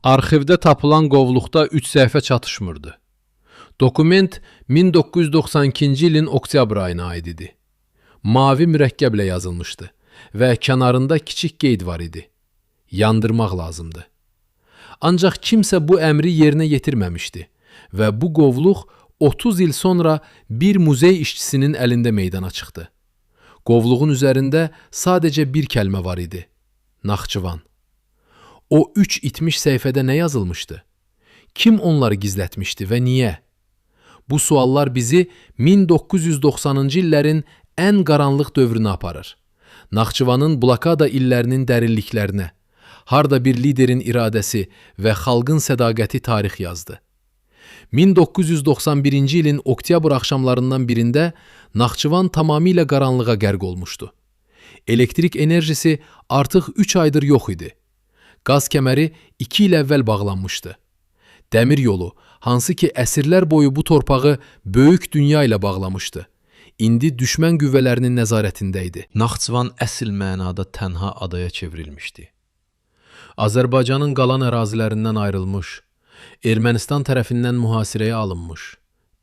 Arxivdə tapılan qovluqda 3 səhifə çatışmırdı. Dokument 1992-ci ilin oktyabr ayına aid idi. Mavi mürəkkəblə yazılmışdı və kənarında kiçik qeyd var idi. Yandırmaq lazımdı. Ancaq kimsə bu əmri yerinə yetirməmişdi və bu qovluq 30 il sonra bir muzey işçisinin əlində meydana çıxdı. Qovluğun üzərində sadəcə bir kəlmə var idi. Naxçıvan. O 3 itmiş səhifədə nə yazılmışdı? Kim onları gizlətmişdi və niyə? Bu suallar bizi 1990-cı illərin ən qaranlıq dövrünə aparır. Naxçıvanın blokada illərinin dərinliklərinə, harda bir liderin iradəsi və xalqın sədaqəti tarix yazdı. 1991-ci ilin oktyabr axşamlarından birində Naxçıvan tamamilə qaranlığa qərq olmuşdu. Elektrik enerjisi artıq 3 aydır yox idi. Qaz kəməri 2 il əvvəl bağlanmışdı. Dəmir yolu, hansı ki əsrlər boyu bu torpağı böyük dünya ilə bağlamışdı, indi düşmən qüvvələrinin nəzarətində idi. Naxçıvan əsl mənada tənha adaya çevrilmişdi. Azərbaycanın qalan ərazilərindən ayrılmış, Ermənistan tərəfindən mühasirəyə alınmış,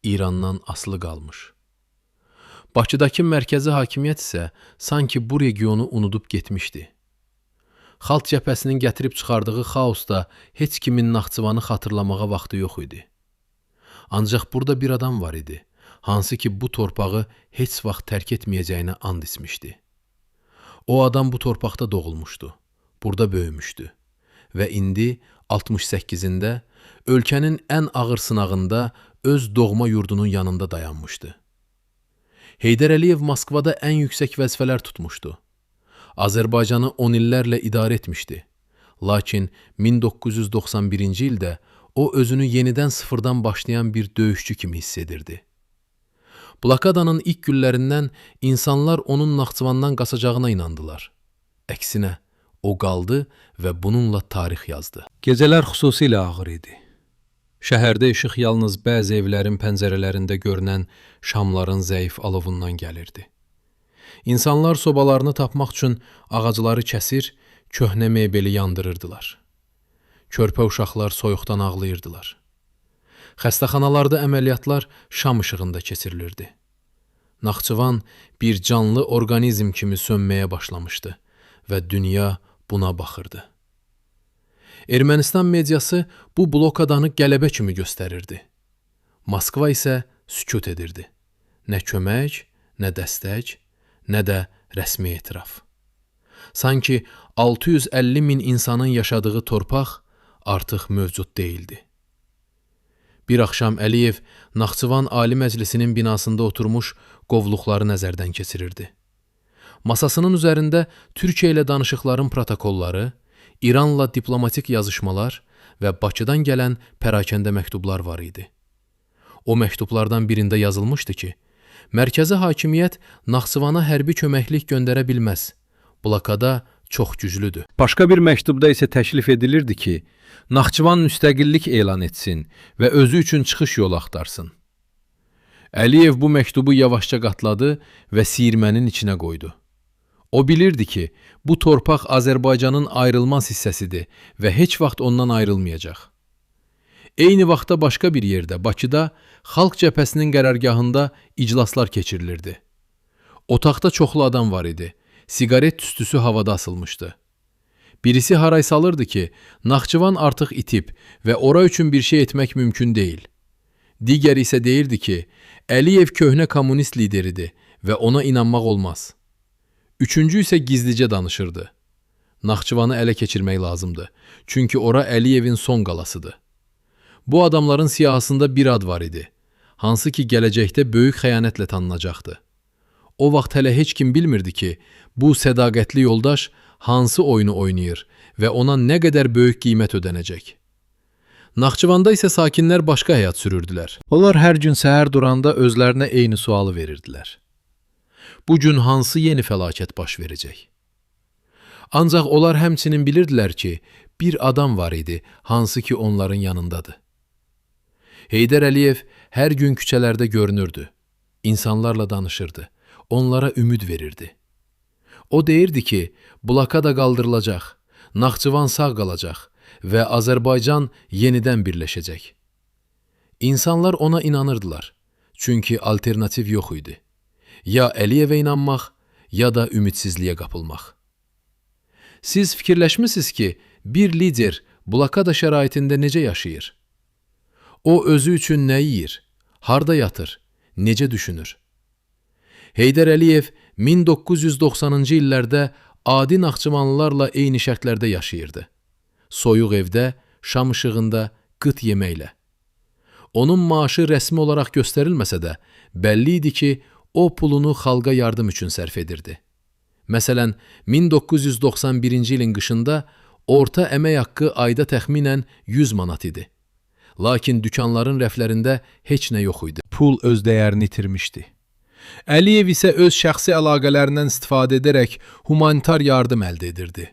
İrandan asılı qalmış. Bakıdakı mərkəzi hakimiyyət isə sanki bu regionu unudub getmişdi. Xalq cəbhəsinin gətirib çıxardığı xaosda heç kimin Naxçıvanı xatırlamağa vaxtı yox idi. Ancaq burada bir adam var idi, hansı ki bu torpağı heç vaxt tərk etməyəcəyinə and içmişdi. O adam bu torpaqda doğulmuşdu, burada böyümüşdü və indi 68-də ölkənin ən ağır sınağında öz doğma yurdunun yanında dayanmışdı. Heydər Əliyev Moskvada ən yüksək vəzifələr tutmuşdu. Azərbaycanı 10 illərlə idarə etmişdi. Lakin 1991-ci ildə o özünü yenidən sıfırdan başlayan bir döyüşçü kimi hiss edirdi. Blokadanın ilk günlərindən insanlar onun Naxçıvandan qaçacağına inandılar. Əksinə, o qaldı və bununla tarix yazdı. Gecələr xüsusilə ağır idi. Şəhərdə işıq yalnız bəzi evlərin pəncərələrində görünən şamların zəif alovundan gəlirdi. İnsanlar sobalarını tapmaq üçün ağacları kəsir, köhnə mebeli yandırırdılar. Körpə uşaqlar soyuqdan ağlayırdılar. Xəstəxanalarda əməliyyatlar şam işığında keçirilirdi. Naxçıvan bir canlı orqanizm kimi sönməyə başlamışdı və dünya buna baxırdı. Ermənistan mediası bu blokadanı qələbə kimi göstərirdi. Moskva isə sükut edirdi. Nə kömək, nə dəstək, nə də rəsmi etiraf. Sanki 650 min insanın yaşadığı torpaq artıq mövcud deyildi. Bir axşam Əliyev Naxçıvan Ali Məclisinin binasında oturmuş qovluqları nəzərdən keçirirdi. Masasının üzərində Türkiyə ilə danışıqların protokolları, İranla diplomatik yazışmalar və Bakıdan gələn pərakəndə məktublar var idi. O məktublardan birində yazılmışdı ki, mərkəzi hakimiyyət Naxçıvana hərbi köməklik göndərə bilməz. Blokada çox güclüdür. Başqa bir məktubda isə təklif edilirdi ki, Naxçıvan müstəqillik elan etsin və özü üçün çıxış yolu axtarsın. Əliyev bu məktubu yavaşca qatladı və siyirmənin içinə qoydu. O bilirdi ki, bu torpaq Azərbaycanın ayrılmaz hissəsidir və heç vaxt ondan ayrılmayacaq. Eyni vaxtda başqa bir yerdə, Bakıda, Xalq Cəbhəsinin qərargahında iclaslar keçirilirdi. Otaqda çoxlu adam var idi. Siqaret tüstüsü havada asılmışdı. Birisi haray salırdı ki, Naxçıvan artıq itib və ora üçün bir şey etmək mümkün deyil. Digəri isə deyirdi ki, Əliyev köhnə kommunist lideridir və ona inanmaq olmaz. Üçüncü isə gizlicə danışırdı. Naxçıvanı ələ keçirmək lazımdır, çünki ora Əliyevin son qalasıdır. Bu adamların siyahısında bir ad var idi, hansı ki gələcəkdə böyük xəyanətlə tanınacaqdı. O vaxt hələ heç kim bilmirdi ki, bu sədaqətli yoldaş hansı oyunu oynayır və ona nə qədər böyük qiymət ödənəcək. Naxçıvanda isə sakinlər başqa həyat sürürdülər. Onlar hər gün səhər duranda özlərinə eyni sualı verirdilər. Bu gün hansı yeni fəlakət baş verəcək? Ancaq onlar həmçinin bilirdilər ki, bir adam var idi, hansı ki onların yanındadır. Heydər Əliyev hər gün küçələrdə görünürdü, insanlarla danışırdı, onlara ümid verirdi. O deyirdi ki, blokada qaldırılacaq, Naxçıvan sağ qalacaq və Azərbaycan yenidən birləşəcək. İnsanlar ona inanırdılar, çünki alternativ yox idi. Ya Əliyevə inanmaq, ya da ümidsizliyə qapılmaq. Siz fikirləşmisiniz ki, bir lider blokada şəraitində necə yaşayır? O özü üçün nə yeyir, harda yatır, necə düşünür? Heydər Əliyev 1990-cı illərdə adi Naxçıvanlılarla eyni şərtlərdə yaşayırdı. Soyuq evdə, şam işığında, qıt yeməklə. Onun maaşı rəsmi olaraq göstərilməsə də, bəlli idi ki, o pulunu xalqa yardım üçün sərf edirdi. Məsələn, 1991-ci ilin qışında orta əmək haqqı ayda təxminən 100 manat idi. Lakin dükanların rəflərində heç nə yox idi. Pul öz dəyərini itirmişdi. Əliyev isə öz şəxsi əlaqələrindən istifadə edərək humanitar yardım əldə edirdi.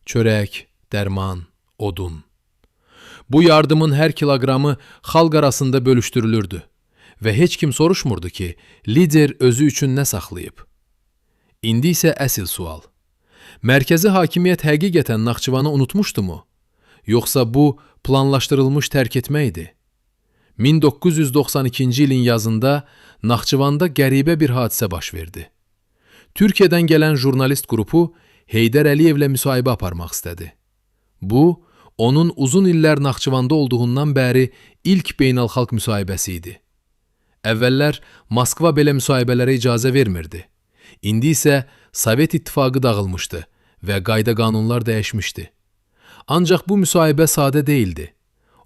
Çörək, dərman, odun. Bu yardımın hər kiloqramı xalq arasında bölüşdürülürdü və heç kim soruşmurdu ki, lider özü üçün nə saxlayıb. İndi isə əsl sual. Mərkəzi hakimiyyət həqiqətən Naxçıvanı unutmuşdumu? Yoxsa bu planlaşdırılmış tərk etmə idi? 1992-ci ilin yazında Naxçıvanda qəribə bir hadisə baş verdi. Türkiyədən gələn jurnalist qrupu Heydər Əliyevlə müsahibə aparmaq istədi. Bu, onun uzun illər Naxçıvanda olduğundan bəri ilk beynəlxalq müsahibəsi idi. Əvvəllər Moskva belə müsahibələrə icazə vermirdi. İndi isə Sovet İttifaqı dağılmışdı və qayda-qanunlar dəyişmişdi. Ancaq bu müsahibə sadə deyildi.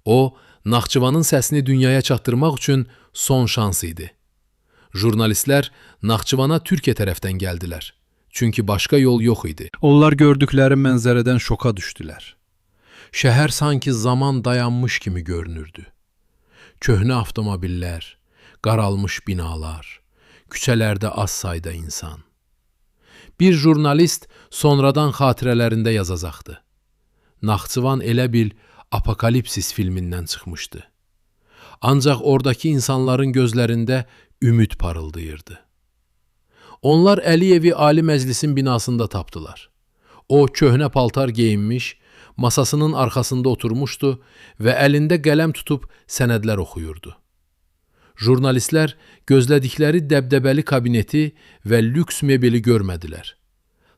O, Naxçıvanın səsini dünyaya çatdırmaq üçün son şans idi. Jurnalistlər Naxçıvana Türkiyə tərəfdən gəldilər. Çünki başqa yol yox idi. Onlar gördükləri mənzərədən şoka düşdülər. Şəhər sanki zaman dayanmış kimi görünürdü. Köhnə avtomobillər, qaralmış binalar, küçələrdə az sayda insan. Bir jurnalist sonradan xatirələrində yazacaqdı. Naxçıvan elə bil Apokalipsis filmindən çıxmışdı. Ancaq oradakı insanların gözlərində ümid parıldayırdı. Onlar Əliyevi Ali Məclisin binasında tapdılar. O, köhnə paltar geyinmiş, masasının arxasında oturmuşdu və əlində qələm tutub sənədlər oxuyurdu. Jurnalistlər gözlədikləri dəbdəbəli kabineti və lüks mebeli görmədilər.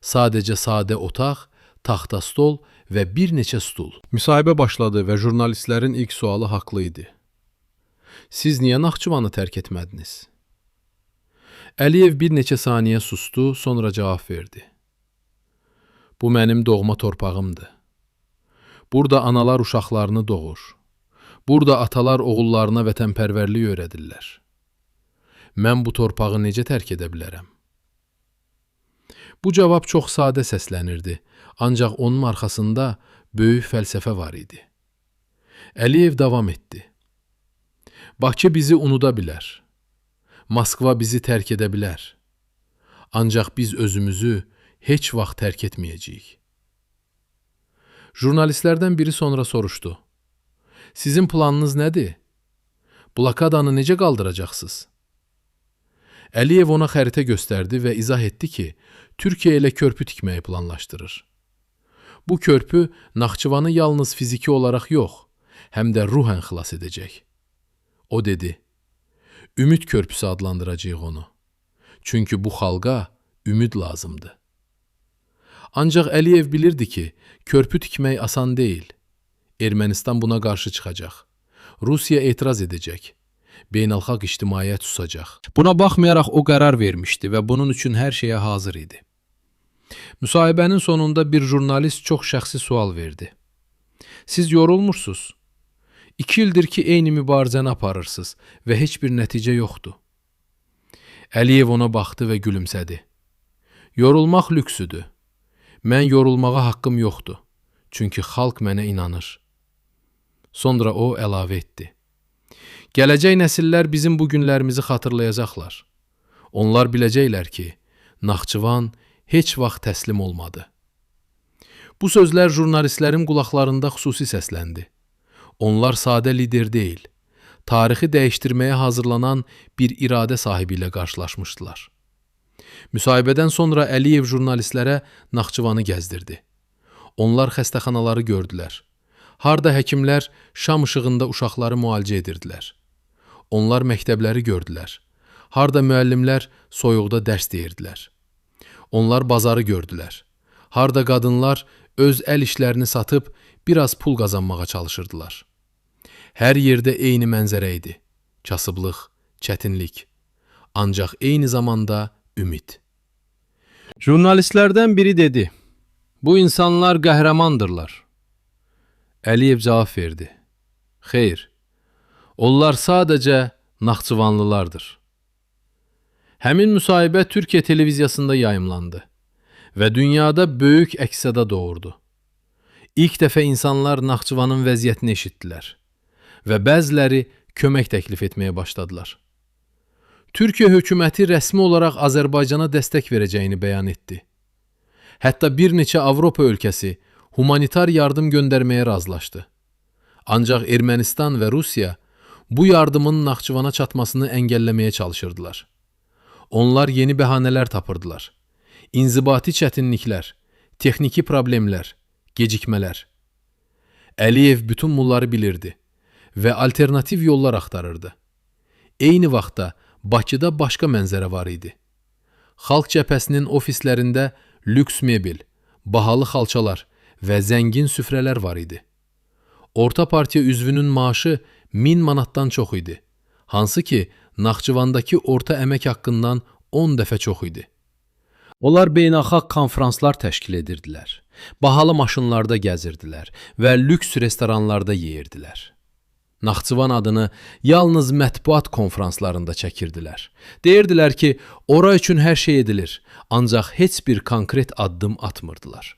Sadəcə sadə otaq, taxta stol və bir neçə stul. Müsahibə başladı və jurnalistlərin ilk sualı haqlı idi. Siz niyə Naxçıvanı tərk etmədiniz? Əliyev bir neçə saniyə sustu, sonra cavab verdi. Bu mənim doğma torpağımdır. Burada analar uşaqlarını doğur. Burada atalar oğullarına vətənpərvərlik öyrədirlər. Mən bu torpağı necə tərk edə bilərəm? Bu cavab çox sadə səslənirdi, ancaq onun arxasında böyük fəlsəfə var idi. Əliyev davam etdi. Bakı bizi unuda bilər. Moskva bizi tərk edə bilər. Ancaq biz özümüzü heç vaxt tərk etməyəcəyik. Jurnalistlərdən biri sonra soruşdu. Sizin planınız nədir? Blokadanı necə qaldıracaqsınız? Əliyev ona xəritə göstərdi və izah etdi ki, Türkiyə ilə körpü tikməyi planlaşdırır. Bu körpü Naxçıvanı yalnız fiziki olaraq yox, həm də ruhən xilas edəcək. O dedi, ümid körpüsü adlandıracağıq onu. Çünki bu xalqa ümid lazımdır. Ancaq Əliyev bilirdi ki, körpü tikmək asan deyil. Ermənistan buna qarşı çıxacaq. Rusiya etiraz edəcək. Beynəlxalq ictimaiyyət susacaq. Buna baxmayaraq o qərar vermişdi və bunun üçün hər şeyə hazır idi. Müsahibənin sonunda bir jurnalist çox şəxsi sual verdi. Siz yorulmursuz? 2 ildir ki, eyni mübarizəni aparırsınız və heç bir nəticə yoxdur. Əliyev ona baxdı və gülümsədi. Yorulmaq lüksüdür. Mən yorulmağa haqqım yoxdur. Çünki xalq mənə inanır. Sonra o əlavə etdi. Gələcək nəsillər bizim bu günlərimizi xatırlayacaqlar. Onlar biləcəklər ki, Naxçıvan heç vaxt təslim olmadı. Bu sözlər jurnalistlərin qulaqlarında xüsusi səsləndi. Onlar sadə lider deyil, tarixi dəyişdirməyə hazırlanan bir iradə sahibi ilə qarşılaşmışdılar. Müsahibədən sonra Əliyev jurnalistlərə Naxçıvanı gəzdirdi. Onlar xəstəxanaları gördülər. Harda həkimlər şam işığında uşaqları müalicə edirdilər. Onlar məktəbləri gördülər. Harda müəllimlər soyuqda dərs deyirdilər. Onlar bazarı gördülər. Harda qadınlar öz əl işlərini satıb biraz pul qazanmağa çalışırdılar. Hər yerdə eyni mənzərə idi. Kasıblıq, çətinlik, ancaq eyni zamanda ümid. Jurnalistlərdən biri dedi, bu insanlar qəhrəmandırlar. Əliyev cavab verdi, xeyr, onlar sadəcə Naxçıvanlılardır. Həmin müsahibə Türkiyə televiziyasında yayımlandı və dünyada böyük əks-səda doğurdu. İlk dəfə insanlar Naxçıvanın vəziyyətini eşitdilər və bəziləri kömək təklif etməyə başladılar. Türkiyə hökuməti rəsmi olaraq Azərbaycana dəstək verəcəyini bəyan etdi. Hətta bir neçə Avropa ölkəsi humanitar yardım göndərməyə razılaşdı. Ancaq Ermənistan və Rusiya bu yardımın Naxçıvana çatmasını əngəlləməyə çalışırdılar. Onlar yeni bəhanələr tapırdılar. İnzibati çətinliklər, texniki problemlər, gecikmələr. Əliyev bütün bunları bilirdi və alternativ yollar axtarırdı. Eyni vaxtda Bakıda başqa mənzərə var idi. Xalq cəbhəsinin ofislərində lüks mebel, bahalı xalçalar və zəngin süfrələr var idi. Orta partiya üzvünün maaşı 1000 manatdan çox idi, hansı ki, Naxçıvandakı orta əmək haqqından 10 dəfə çox idi. Onlar beynəlxalq konfranslar təşkil edirdilər, bahalı maşınlarda gəzirdilər və lüks restoranlarda yeyirdilər. Naxçıvan adını yalnız mətbuat konfranslarında çəkirdilər. Deyirdilər ki, ora üçün hər şey edilir, ancaq heç bir konkret addım atmırdılar.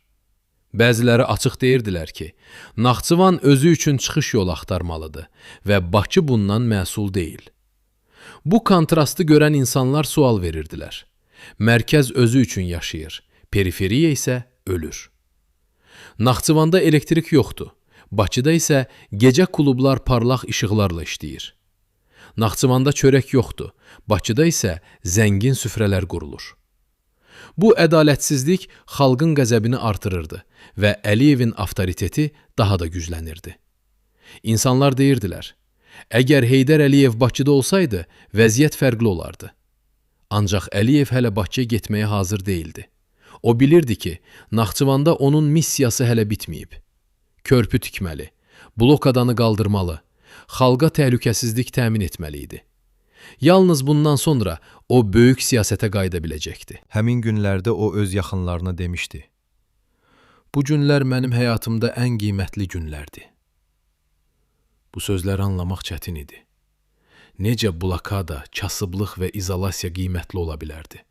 Bəziləri açıq deyirdilər ki, Naxçıvan özü üçün çıxış yolu axtarmalıdır və Bakı bundan məsul deyil. Bu kontrastı görən insanlar sual verirdilər. Mərkəz özü üçün yaşayır, periferiya isə ölür. Naxçıvanda elektrik yoxdur. Bakıda isə gecə klublar parlaq işıqlarla işləyir. Naxçıvanda çörək yoxdur. Bakıda isə zəngin süfrələr qurulur. Bu ədalətsizlik xalqın qəzəbini artırırdı və Əliyevin avtoriteti daha da güclənirdi. İnsanlar deyirdilər, əgər Heydər Əliyev Bakıda olsaydı, vəziyyət fərqli olardı. Ancaq Əliyev hələ Bakıya getməyə hazır deyildi. O bilirdi ki, Naxçıvanda onun missiyası hələ bitməyib. Körpü tikməli, blokadanı qaldırmalı, xalqa təhlükəsizlik təmin etməli idi. Yalnız bundan sonra o böyük siyasətə qayıda biləcəkdi. Həmin günlərdə o öz yaxınlarına demişdi. Bu günlər mənim həyatımda ən qiymətli günlərdir. Bu sözləri anlamaq çətin idi. Necə blokada, kasıblıq və izolasiya qiymətli ola bilərdi?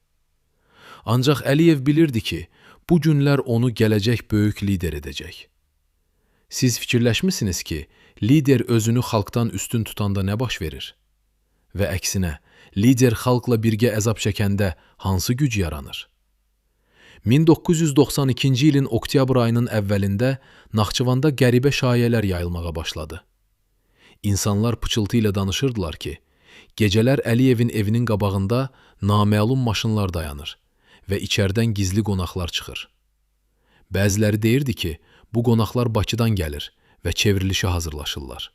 Ancaq Əliyev bilirdi ki, bu günlər onu gələcək böyük lider edəcək. Siz fikirləşmisiniz ki, lider özünü xalqdan üstün tutanda nə baş verir? Və əksinə, lider xalqla birgə əzab çəkəndə hansı güc yaranır? 1992-ci ilin oktyabr ayının əvvəlində Naxçıvanda qəribə şayələr yayılmağa başladı. İnsanlar pıçıltı ilə danışırdılar ki, gecələr Əliyevin evinin qabağında naməlum maşınlar dayanır və içərdən gizli qonaqlar çıxır. Bəziləri deyirdi ki, bu qonaqlar Bakıdan gəlir və çevrilişə hazırlaşırlar.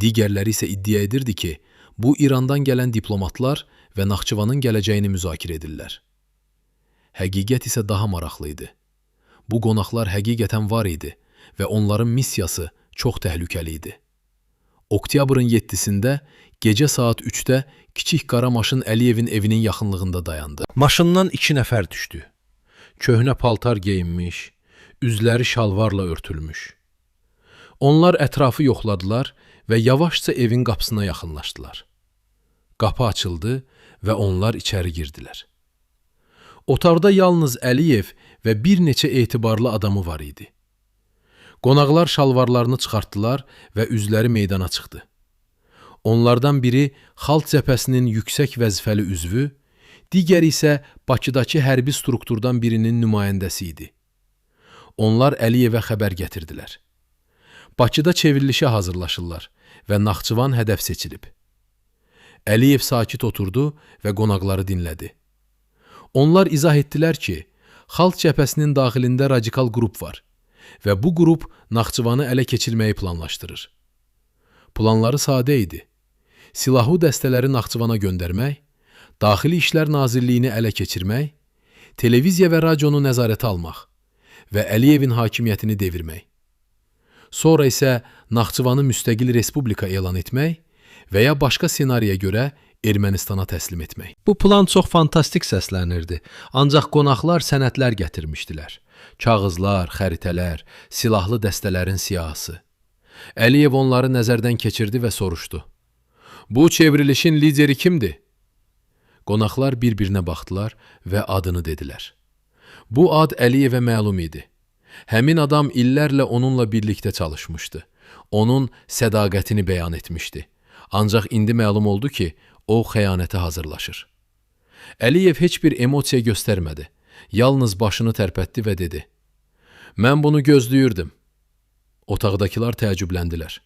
Digərləri isə iddia edirdi ki, bu İrandan gələn diplomatlar və Naxçıvanın gələcəyini müzakirə edirlər. Həqiqət isə daha maraqlı idi. Bu qonaqlar həqiqətən var idi və onların missiyası çox təhlükəli idi. Oktyabrın 7-sində gecə saat 3-də kiçik qara maşın Əliyevin evinin yaxınlığında dayandı. Maşından 2 nəfər düşdü. Köhnə paltar geyinmiş, üzləri şalvarla örtülmüş. Onlar ətrafı yoxladılar və yavaşca evin qapısına yaxınlaşdılar. Qapı açıldı və onlar içəri girdilər. Otaqda yalnız Əliyev və bir neçə etibarlı adamı var idi. Qonaqlar şalvarlarını çıxartdılar və üzləri meydana çıxdı. Onlardan biri Xalq Cəbhəsinin yüksək vəzifəli üzvü, digəri isə Bakıdakı hərbi strukturdan birinin nümayəndəsi idi. Onlar Əliyevə xəbər gətirdilər. Bakıda çevrilişə hazırlaşırlar və Naxçıvan hədəf seçilib. Əliyev sakit oturdu və qonaqları dinlədi. Onlar izah etdilər ki, Xalq Cəbhəsinin daxilində radikal qrup var və bu qrup Naxçıvanı ələ keçirməyi planlaşdırır. Planları sadə idi. Silahlı dəstələri Naxçıvana göndərmək, Daxili İşlər Nazirliyini ələ keçirmək, televiziya və radionu nəzarətə almaq və Əliyevin hakimiyyətini devirmək. Sonra isə Naxçıvanı müstəqil respublika elan etmək və ya başqa ssenariyə görə Ermənistana təslim etmək. Bu plan çox fantastik səslənirdi, ancaq qonaqlar sənədlər gətirmişdilər. Kağızlar, xəritələr, silahlı dəstələrin siyahısı. Əliyev onları nəzərdən keçirdi və soruşdu. Bu çevrilişin lideri kimdir? Qonaqlar bir-birinə baxdılar və adını dedilər. Bu ad Əliyevə məlum idi. Həmin adam illərlə onunla birlikdə çalışmışdı. Onun sədaqətini bəyan etmişdi. Ancaq indi məlum oldu ki, o xəyanətə hazırlaşır. Əliyev heç bir emosiya göstərmədi. Yalnız başını tərpətdi və dedi. Mən bunu gözləyirdim. Otaqdakılar təəccübləndilər.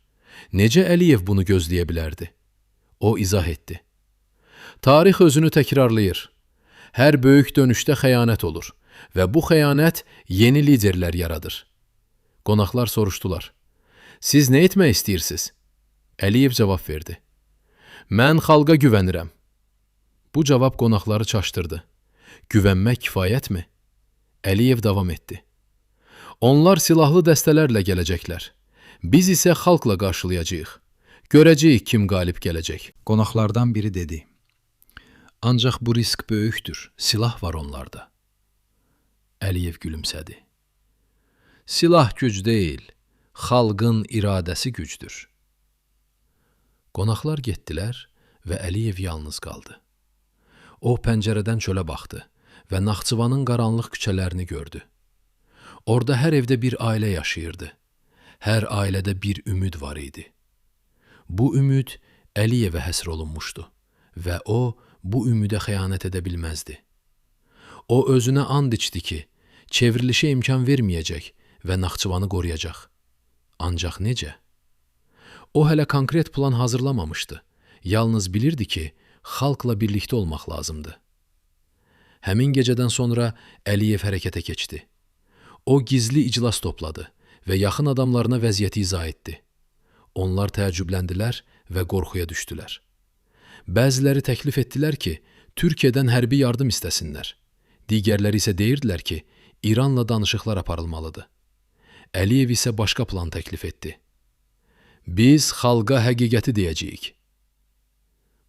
Necə Əliyev bunu gözləyə bilərdi? O izah etdi. Tarix özünü təkrarlayır. Hər böyük dönüşdə xəyanət olur və bu xəyanət yeni liderlər yaradır. Qonaqlar soruşdular. Siz nə etmək istəyirsiniz? Əliyev cavab verdi. Mən xalqa güvənirəm. Bu cavab qonaqları çaşdırdı. Güvənmək kifayətmi? Əliyev davam etdi. Onlar silahlı dəstələrlə gələcəklər. Biz isə xalqla qarşılayacağıq. Görəcəyik kim qalib gələcək. Qonaqlardan biri dedi. Ancaq bu risk böyükdür. Silah var onlarda. Əliyev gülümsədi. Silah güc deyil, xalqın iradəsi gücdür. Qonaqlar getdilər və Əliyev yalnız qaldı. O pəncərədən çölə baxdı və Naxçıvanın qaranlıq küçələrini gördü. Orada hər evdə bir ailə yaşayırdı. Hər ailədə bir ümid var idi. Bu ümid Əliyevə həsr olunmuşdu və o bu ümidə xəyanət edə bilməzdi. O özünə and içdi ki, çevrilişə imkan verməyəcək və Naxçıvanı qoruyacaq. Ancaq necə? O hələ konkret plan hazırlamamışdı. Yalnız bilirdi ki, xalqla birlikdə olmaq lazımdı. Həmin gecədən sonra Əliyev hərəkətə keçdi. O gizli iclas topladı və yaxın adamlarına vəziyyəti izah etdi. Onlar təəccübləndilər və qorxuya düşdülər. Bəziləri təklif etdilər ki, Türkiyədən hərbi yardım istəsinlər. Digərləri isə deyirdilər ki, İranla danışıqlar aparılmalıdır. Əliyev isə başqa plan təklif etdi. Biz xalqa həqiqəti deyəcəyik.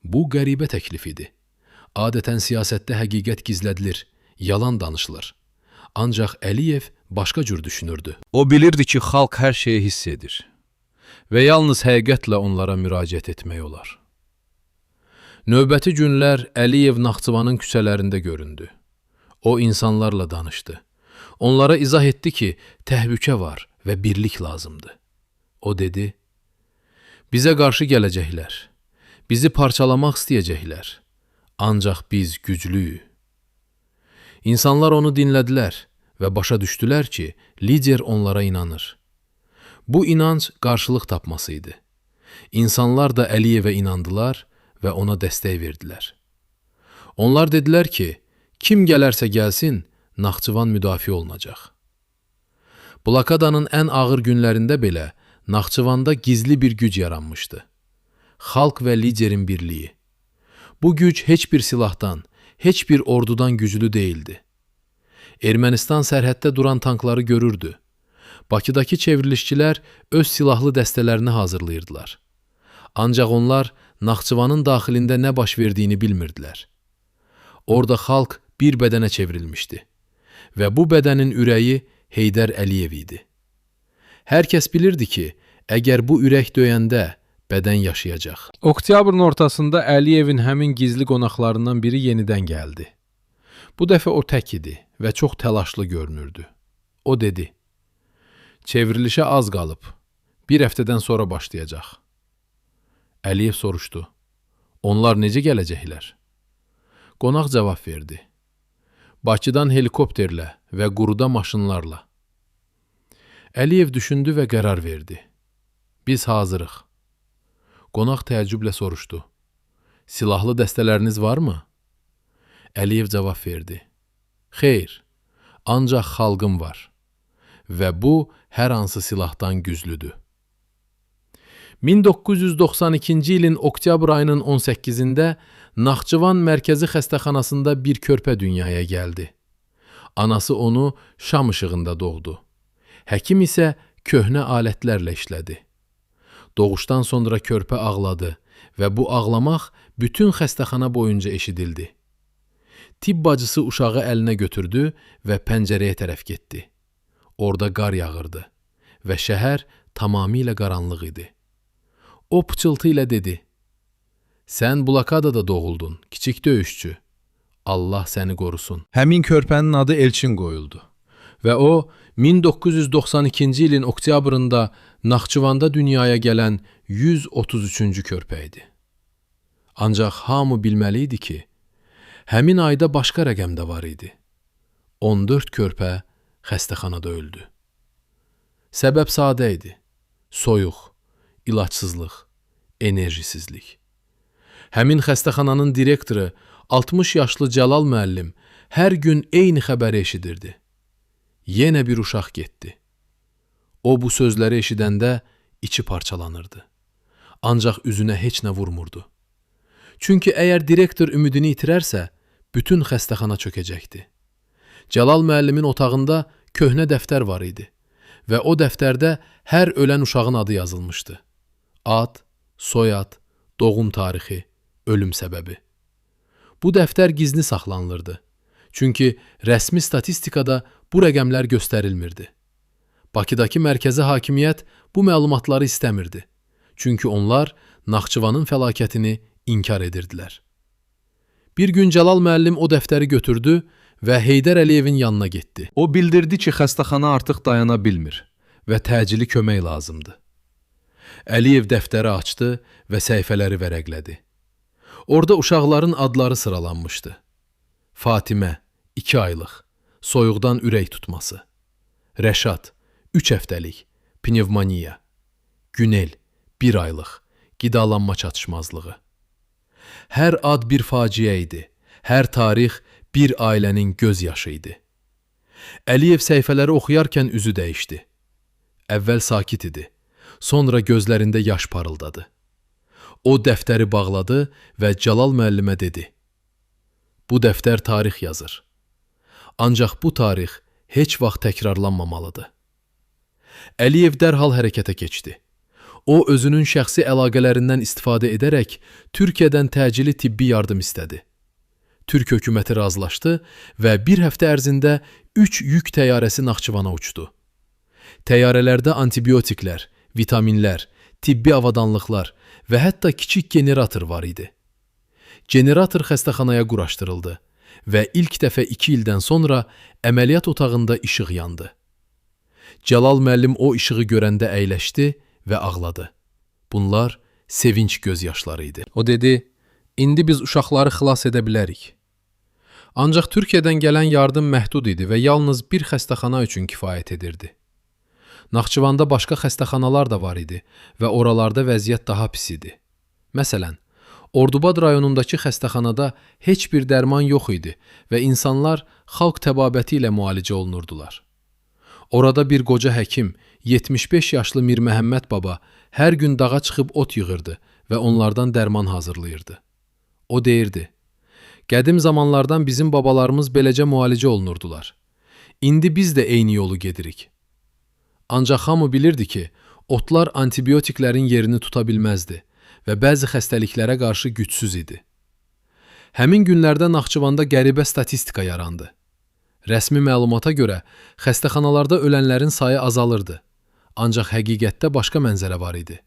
Bu qəribə təklif idi. Adətən siyasətdə həqiqət gizlədilir, yalan danışılır. Ancaq Əliyev başqa cür düşünürdü. O bilirdi ki, xalq hər şeyi hiss edir və yalnız həqiqətlə onlara müraciət etmək olar. Növbəti günlər Əliyev Naxçıvanın küçələrində göründü. O insanlarla danışdı. Onlara izah etdi ki, təhlükə var və birlik lazımdır. O dedi, bizə qarşı gələcəklər, bizi parçalamaq istəyəcəklər, ancaq biz güclüyük. İnsanlar onu dinlədilər və başa düşdülər ki, lider onlara inanır. Bu inanc qarşılıq tapması idi. İnsanlar da Əliyevə inandılar və ona dəstək verdilər. Onlar dedilər ki, kim gələrsə gəlsin, Naxçıvan müdafiə olunacaq. Blokadanın ən ağır günlərində belə Naxçıvanda gizli bir güc yaranmışdı. Xalq və liderin birliyi. Bu güc heç bir silahdan, heç bir ordudan güclü değildi. Ermənistan sərhəddə duran tankları görürdü. Bakıdakı çevrilişçilər öz silahlı dəstələrini hazırlayırdılar. Ancaq onlar Naxçıvanın daxilində nə baş verdiyini bilmirdilər. Orada xalq bir bədənə çevrilmişdi və bu bədənin ürəyi Heydər Əliyev idi. Hər kəs bilirdi ki, əgər bu ürək döyəndə bədən yaşayacaq. Oktyabrın ortasında Əliyevin həmin gizli qonaqlarından biri yenidən gəldi. Bu dəfə o tək idi və çox təlaşlı görünürdü. O dedi, çevrilişə az qalıb, bir həftədən sonra başlayacaq. Əliyev soruşdu, onlar necə gələcəklər? Qonaq cavab verdi, Bakıdan helikopterlə və quruda maşınlarla. Əliyev düşündü və qərar verdi. Biz hazırıq. Qonaq təəccüblə soruşdu. Silahlı dəstələriniz varmı? Əliyev cavab verdi. Xeyr, ancaq xalqım var. Və bu hər hansı silahdan güclüdür. 1992-ci ilin oktyabr ayının 18-də Naxçıvan Mərkəzi Xəstəxanasında bir körpə dünyaya gəldi. Anası onu şam işığında doğdu. Həkim isə köhnə alətlərlə işlədi. Doğuşdan sonra körpə ağladı və bu ağlamaq bütün xəstəxana boyunca eşidildi. Tibb bacısı uşağı əlinə götürdü və pəncərəyə tərəf getdi. Orada qar yağırdı və şəhər tamamilə qaranlıq idi. O pıçıltı ilə dedi: "Sən blokadada doğuldun, kiçik döyüşçü. Allah səni qorusun." Həmin körpənin adı Elçin qoyuldu və o 1992-ci ilin oktyabrında Naxçıvanda dünyaya gələn 133-cü körpə idi. Ancaq hamı bilməli idi ki, həmin ayda başqa rəqəm də var idi. 14 körpə xəstəxanada öldü. Səbəb sadə idi: soyuq, ilaçsızlıq, enerjisizlik. Həmin xəstəxananın direktoru 60 yaşlı Cəlal müəllim hər gün eyni xəbəri eşidirdi. Yenə bir uşaq getdi. O bu sözləri eşidəndə içi parçalanırdı. Ancaq üzünə heç nə vurmurdu. Çünki əgər direktor ümidini itirərsə, bütün xəstəxana çökəcəkdi. Cəlal müəllimin otağında köhnə dəftər var idi və o dəftərdə hər ölən uşağın adı yazılmışdı. Ad, soyad, doğum tarixi, ölüm səbəbi. Bu dəftər gizli saxlanılırdı. Çünki rəsmi statistikada bu rəqəmlər göstərilmirdi. Bakıdakı mərkəzi hakimiyyət bu məlumatları istəmirdi. Çünki onlar Naxçıvanın fəlakətini inkar edirdilər. Bir gün Cəlal müəllim o dəftəri götürdü və Heydər Əliyevin yanına getdi. O bildirdi ki, xəstəxana artıq dayana bilmir və təcili kömək lazımdır. Əliyev dəftəri açdı və səhifələri vərəqlədi. Orada uşaqların adları sıralanmışdı. Fatimə, 2 aylıq, soyuqdan ürək tutması. Rəşad, 3 həftəlik, pnevmoniya. Günel, 1 aylıq, qidalanma çatışmazlığı. Hər ad bir faciə idi. Hər tarix bir ailənin göz yaşı idi. Əliyev səhifələri oxuyarkən üzü dəyişdi. Əvvəl sakit idi. Sonra gözlərində yaş parıldadı. O dəftəri bağladı və Cəlal müəllimə dedi: "Bu dəftər tarix yazır. Ancaq bu tarix heç vaxt təkrarlanmamalıdır." Əliyev dərhal hərəkətə keçdi. O, özünün şəxsi əlaqələrindən istifadə edərək Türkiyədən təcili tibbi yardım istədi. Türk hökuməti razılaşdı və bir həftə ərzində 3 yük təyyarəsi Naxçıvana uçdu. Təyyarələrdə antibiotiklər, vitaminlər, tibbi avadanlıqlar və hətta kiçik generator var idi. Generator xəstəxanaya quraşdırıldı və ilk dəfə 2 ildən sonra əməliyyat otağında işıq yandı. Cəlal müəllim o işığı görəndə əyləşdi və ağladı. Bunlar sevinç gözyaşları idi. O dedi: "İndi biz uşaqları xilas edə bilərik." Ancaq Türkiyədən gələn yardım məhdud idi və yalnız bir xəstəxana üçün kifayət edirdi. Naxçıvanda başqa xəstəxanalar da var idi və oralarda vəziyyət daha pis idi. Məsələn, Ordubad rayonundakı xəstəxanada heç bir dərman yox idi və insanlar xalq təbabəti ilə müalicə olunurdular. Orada bir qoca həkim, 75 yaşlı Mir Məhəmməd baba hər gün dağa çıxıb ot yığırdı və onlardan dərman hazırlayırdı. O deyirdi: "Qədim zamanlardan bizim babalarımız beləcə müalicə olunurdular. İndi biz də eyni yolu gedirik." Ancaq hamı bilirdi ki, otlar antibiotiklərin yerini tuta bilməzdi və bəzi xəstəliklərə qarşı gücsüz idi. Həmin günlərdə Naxçıvanda qəribə statistika yarandı. Rəsmi məlumata görə xəstəxanalarda ölənlərin sayı azalırdı. Ancaq həqiqətdə başqa mənzərə var idi.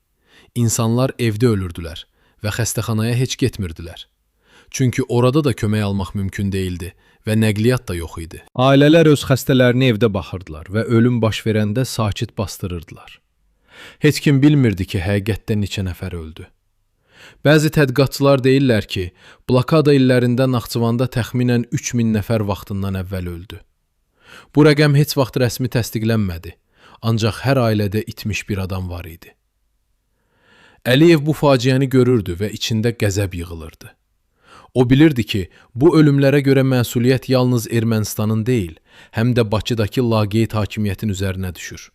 İnsanlar evdə ölürdülər və xəstəxanaya heç getmirdilər. Çünki orada da kömək almaq mümkün değildi və nəqliyyat da yox idi. Ailələr öz xəstələrini evdə baxırdılar və ölüm baş verəndə sakit bastırırdılar. Heç kim bilmirdi ki, həqiqətdə neçə nəfər öldü. Bəzi tədqiqatçılar deyirlər ki, blokada illərində Naxçıvanda təxminən 3000 nəfər vaxtından əvvəl öldü. Bu rəqəm heç vaxt rəsmi təsdiqlənmədi, ancaq hər ailədə itmiş bir adam var idi. Əliyev bu faciəni görürdü və içində qəzəb yığılırdı. O bilirdi ki, bu ölümlərə görə məsuliyyət yalnız Ermənistanın deyil, həm də Bakıdakı laqeyd hakimiyyətin üzərinə düşür.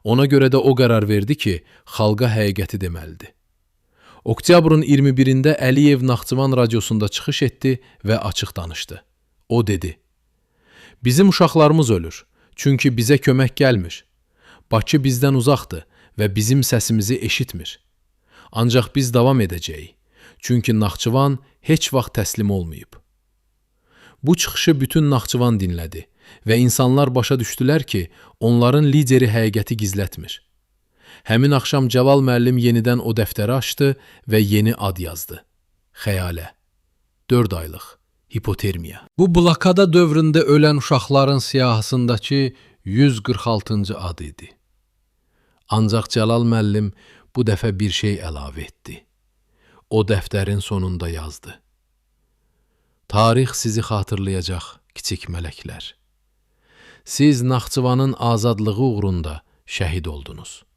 Ona görə də o qərar verdi ki, xalqa həqiqəti deməlidir. Oktyabrın 21-də Əliyev Naxçıvan radiosunda çıxış etdi və açıq danışdı. O dedi: "Bizim uşaqlarımız ölür, çünki bizə kömək gəlmir. Bakı bizdən uzaqdır və bizim səsimizi eşitmir. Ancaq biz davam edəcəyik, çünki Naxçıvan heç vaxt təslim olmayıb." Bu çıxışı bütün Naxçıvan dinlədi və insanlar başa düşdülər ki, onların lideri həqiqəti gizlətmir. Həmin axşam Cəlal müəllim yenidən o dəftəri açdı və yeni ad yazdı. Xəyalə. 4 aylıq. Hipotermiya. Bu blokada dövründə ölən uşaqların siyahısındakı 146-cı ad idi. Ancaq Cəlal müəllim bu dəfə bir şey əlavə etdi. O dəftərin sonunda yazdı: "Tarix sizi xatırlayacaq, kiçik mələklər. Siz Naxçıvanın azadlığı uğrunda şəhid oldunuz."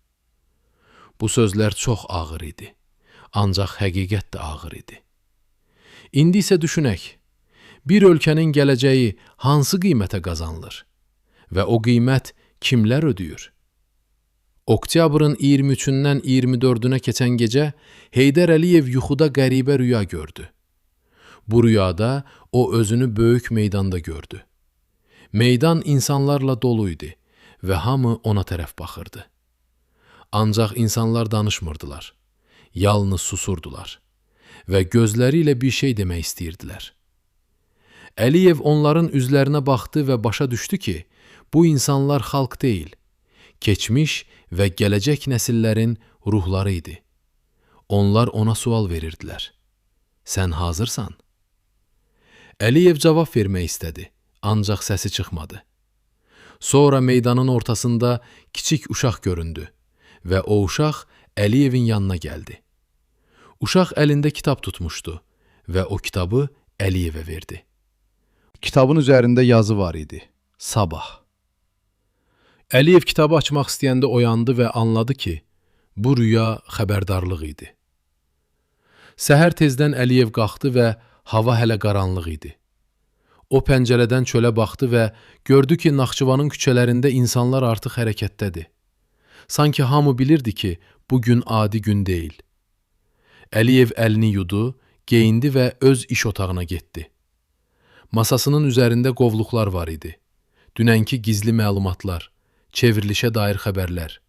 Bu sözlər çox ağır idi, ancaq həqiqət də ağır idi. İndi isə düşünək, bir ölkənin gələcəyi hansı qiymətə qazanılır və o qiymət kimlər ödəyir? Oktyabrın 23-dən 24-ünə keçən gecə Heydər Əliyev yuxuda qəribə rüya gördü. Bu rüyada o özünü böyük meydanda gördü. Meydan insanlarla dolu idi və hamı ona tərəf baxırdı. Ancaq insanlar danışmırdılar, yalnız susurdular və gözləri ilə bir şey demək istəyirdilər. Əliyev onların üzlərinə baxdı və başa düşdü ki, bu insanlar xalq deyil, keçmiş və gələcək nəsillərin ruhları idi. Onlar ona sual verirdilər: "Sən hazırsan?" Əliyev cavab vermək istədi, ancaq səsi çıxmadı. Sonra meydanın ortasında kiçik uşaq göründü və o uşaq Əliyevin yanına gəldi. Uşaq əlində kitab tutmuşdu və o kitabı Əliyevə verdi. Kitabın üzərində yazı var idi: Sabah. Əliyev kitabı açmaq istəyəndə oyandı və anladı ki, bu rüya xəbərdarlıq idi. Səhər tezdən Əliyev qalxdı və hava hələ qaranlıq idi. O pəncərədən çölə baxdı və gördü ki, Naxçıvanın küçələrində insanlar artıq hərəkətdədir. Sanki hamı bilirdi ki, bu gün adi gün deyil. Əliyev əlini yudu, geyindi və öz iş otağına getdi. Masasının üzərində qovluqlar var idi. Dünənki gizli məlumatlar, çevrilişə dair xəbərlər.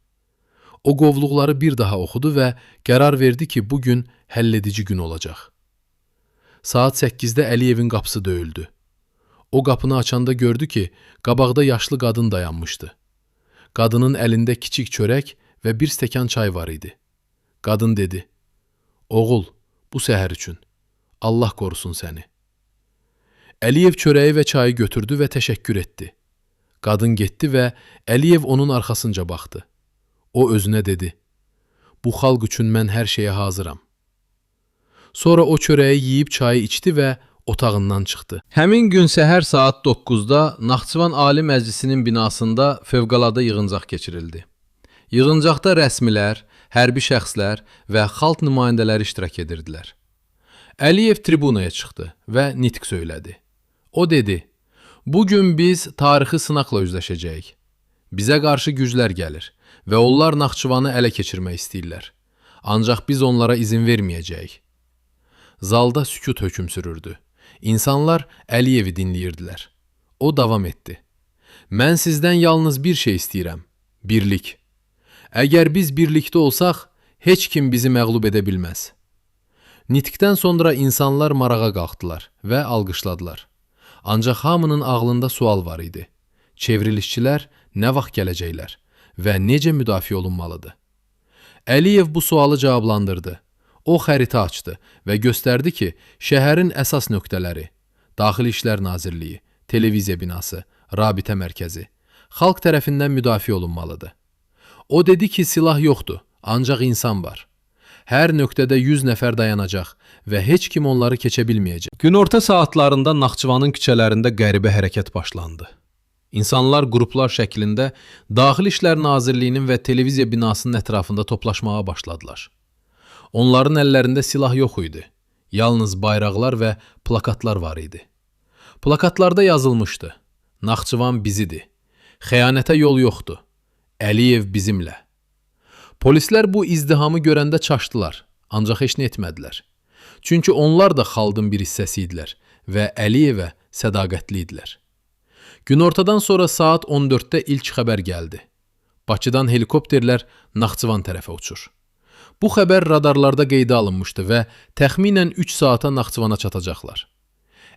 O qovluqları bir daha oxudu və qərar verdi ki, bu gün həlledici gün olacaq. Saat 8-də Əliyevin qapısı döyüldü. O qapını açanda gördü ki, qabaqda yaşlı qadın dayanmışdı. Qadının əlində kiçik çörək və bir stəkan çay var idi. Qadın dedi: "Oğul, bu səhər üçün. Allah qorusun səni." Əliyev çörəyi və çayı götürdü və təşəkkür etdi. Qadın getdi və Əliyev onun arxasınca baxdı. O özünə dedi: "Bu xalq üçün mən hər şeyə hazıram." Sonra o çörəyi yeyib çayı içdi və otağından çıxdı. Həmin gün səhər saat 9-da Naxçıvan Ali Məclisinin binasında fövqəladə yığıncaq keçirildi. Yığıncaqda rəsmilər, hərbi şəxslər və xalq nümayəndələri iştirak edirdilər. Əliyev tribunaya çıxdı və nitq söylədi. O dedi: "Bugün biz tarixi sınaqla üzləşəcəyik. Bizə qarşı güclər gəlir və onlar Naxçıvanı ələ keçirmək istəyirlər. Ancaq biz onlara izin verməyəcəyik." Zalda sükut hökm sürürdü. İnsanlar Əliyevi dinləyirdilər. O davam etdi: "Mən sizdən yalnız bir şey istəyirəm: birlik. Əgər biz birlikdə olsaq, heç kim bizi məğlub edə bilməz." Nitqdən sonra insanlar marağa qalxdılar və alqışladılar. Ancaq hamının ağlında sual var idi: çevrilişçilər nə vaxt gələcəklər və necə müdafiə olunmalıdır? Əliyev bu sualı cavablandırdı. O xəritə açdı və göstərdi ki, şəhərin əsas nöqtələri, Daxili İşlər Nazirliyi, televiziya binası, rabitə mərkəzi, xalq tərəfindən müdafiə olunmalıdır. O dedi ki, silah yoxdur, ancaq insan var. Hər nöqtədə 100 nəfər dayanacaq və heç kim onları keçə bilməyəcək. Günorta saatlarında Naxçıvanın küçələrində qəribə hərəkət başlandı. İnsanlar qruplar şəklində Daxili İşlər Nazirliyinin və televiziya binasının ətrafında toplaşmağa başladılar. Onların əllərində silah yox idi. Yalnız bayraqlar və plakatlar var idi. Plakatlarda yazılmışdı: "Naxçıvan bizidir. Xəyanətə yol yoxdur. Əliyev bizimlə. Polislər bu izdihamı görəndə çaşdılar, ancaq heç nə etmədilər. Çünki onlar da xalqın bir hissəsi idilər və Əliyevə sədaqətli idilər. Günortadan sonra saat 14-də ilk xəbər gəldi. Bakıdan helikopterlər Naxçıvan tərəfə uçur. Bu xəbər radarlarda qeydə alınmışdı və təxminən 3 saata Naxçıvana çatacaqlar.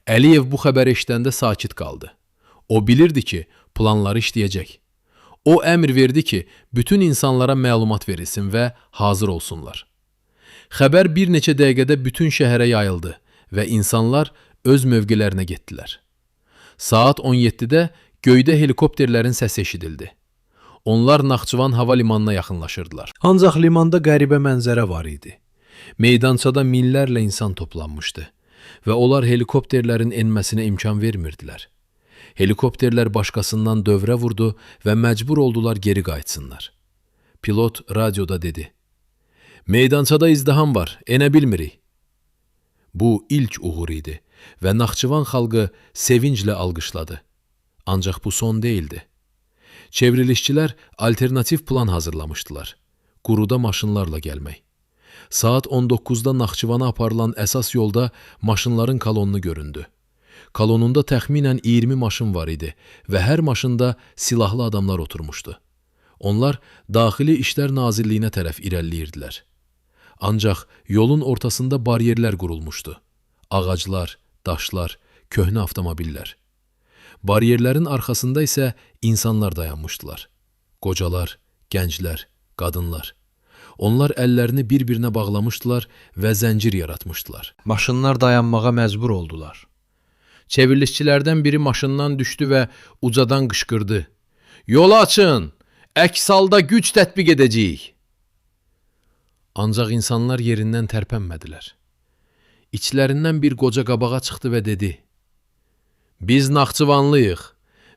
Əliyev bu xəbəri eşidəndə sakit qaldı. O bilirdi ki, planları işləyəcək. O əmr verdi ki, bütün insanlara məlumat verilsin və hazır olsunlar. Xəbər bir neçə dəqiqədə bütün şəhərə yayıldı və insanlar öz mövqelərinə getdilər. Saat 17-də göydə helikopterlərin səsi eşidildi. Onlar Naxçıvan hava limanına yaxınlaşırdılar. Ancaq limanda qəribə mənzərə var idi. Meydançada minlərlə insan toplanmışdı və onlar helikopterlərin enməsinə imkan vermirdilər. Helikopterlər başqasından dövrə vurdu və məcbur oldular geri qayıtsınlar. Pilot radioda dedi: "Meydançada izdiham var, enə bilmirik." Bu ilk uğur idi və Naxçıvan xalqı sevinclə alqışladı. Ancaq bu son deyildi. Çevrilişçilər alternativ plan hazırlamışdılar. Quruda maşınlarla gəlmək. Saat 19-da Naxçıvana aparılan əsas yolda maşınların kolonnu göründü. Kolonunda təxminən 20 maşın var idi və hər maşında silahlı adamlar oturmuşdu. Onlar Daxili İşlər Nazirliyinə tərəf irəliləyirdilər. Ancaq yolun ortasında baryerlər qurulmuşdu. Ağaclar, daşlar, köhnə avtomobillər. Baryerlərin arxasında isə insanlar dayanmışdılar. Qocalar, gənclər, qadınlar. Onlar əllərini bir-birinə bağlamışdılar və zəncir yaratmışdılar. Maşınlar dayanmağa məcbur oldular. Çevrilişçilərdən biri maşından düşdü və ucadan qışqırdı: "Yolu açın! Əks halda güc tətbiq edəcəyik." Ancaq insanlar yerindən tərpənmədilər. İçlərindən bir qoca qabağa çıxdı və dedi: "Biz Naxçıvanlıyıq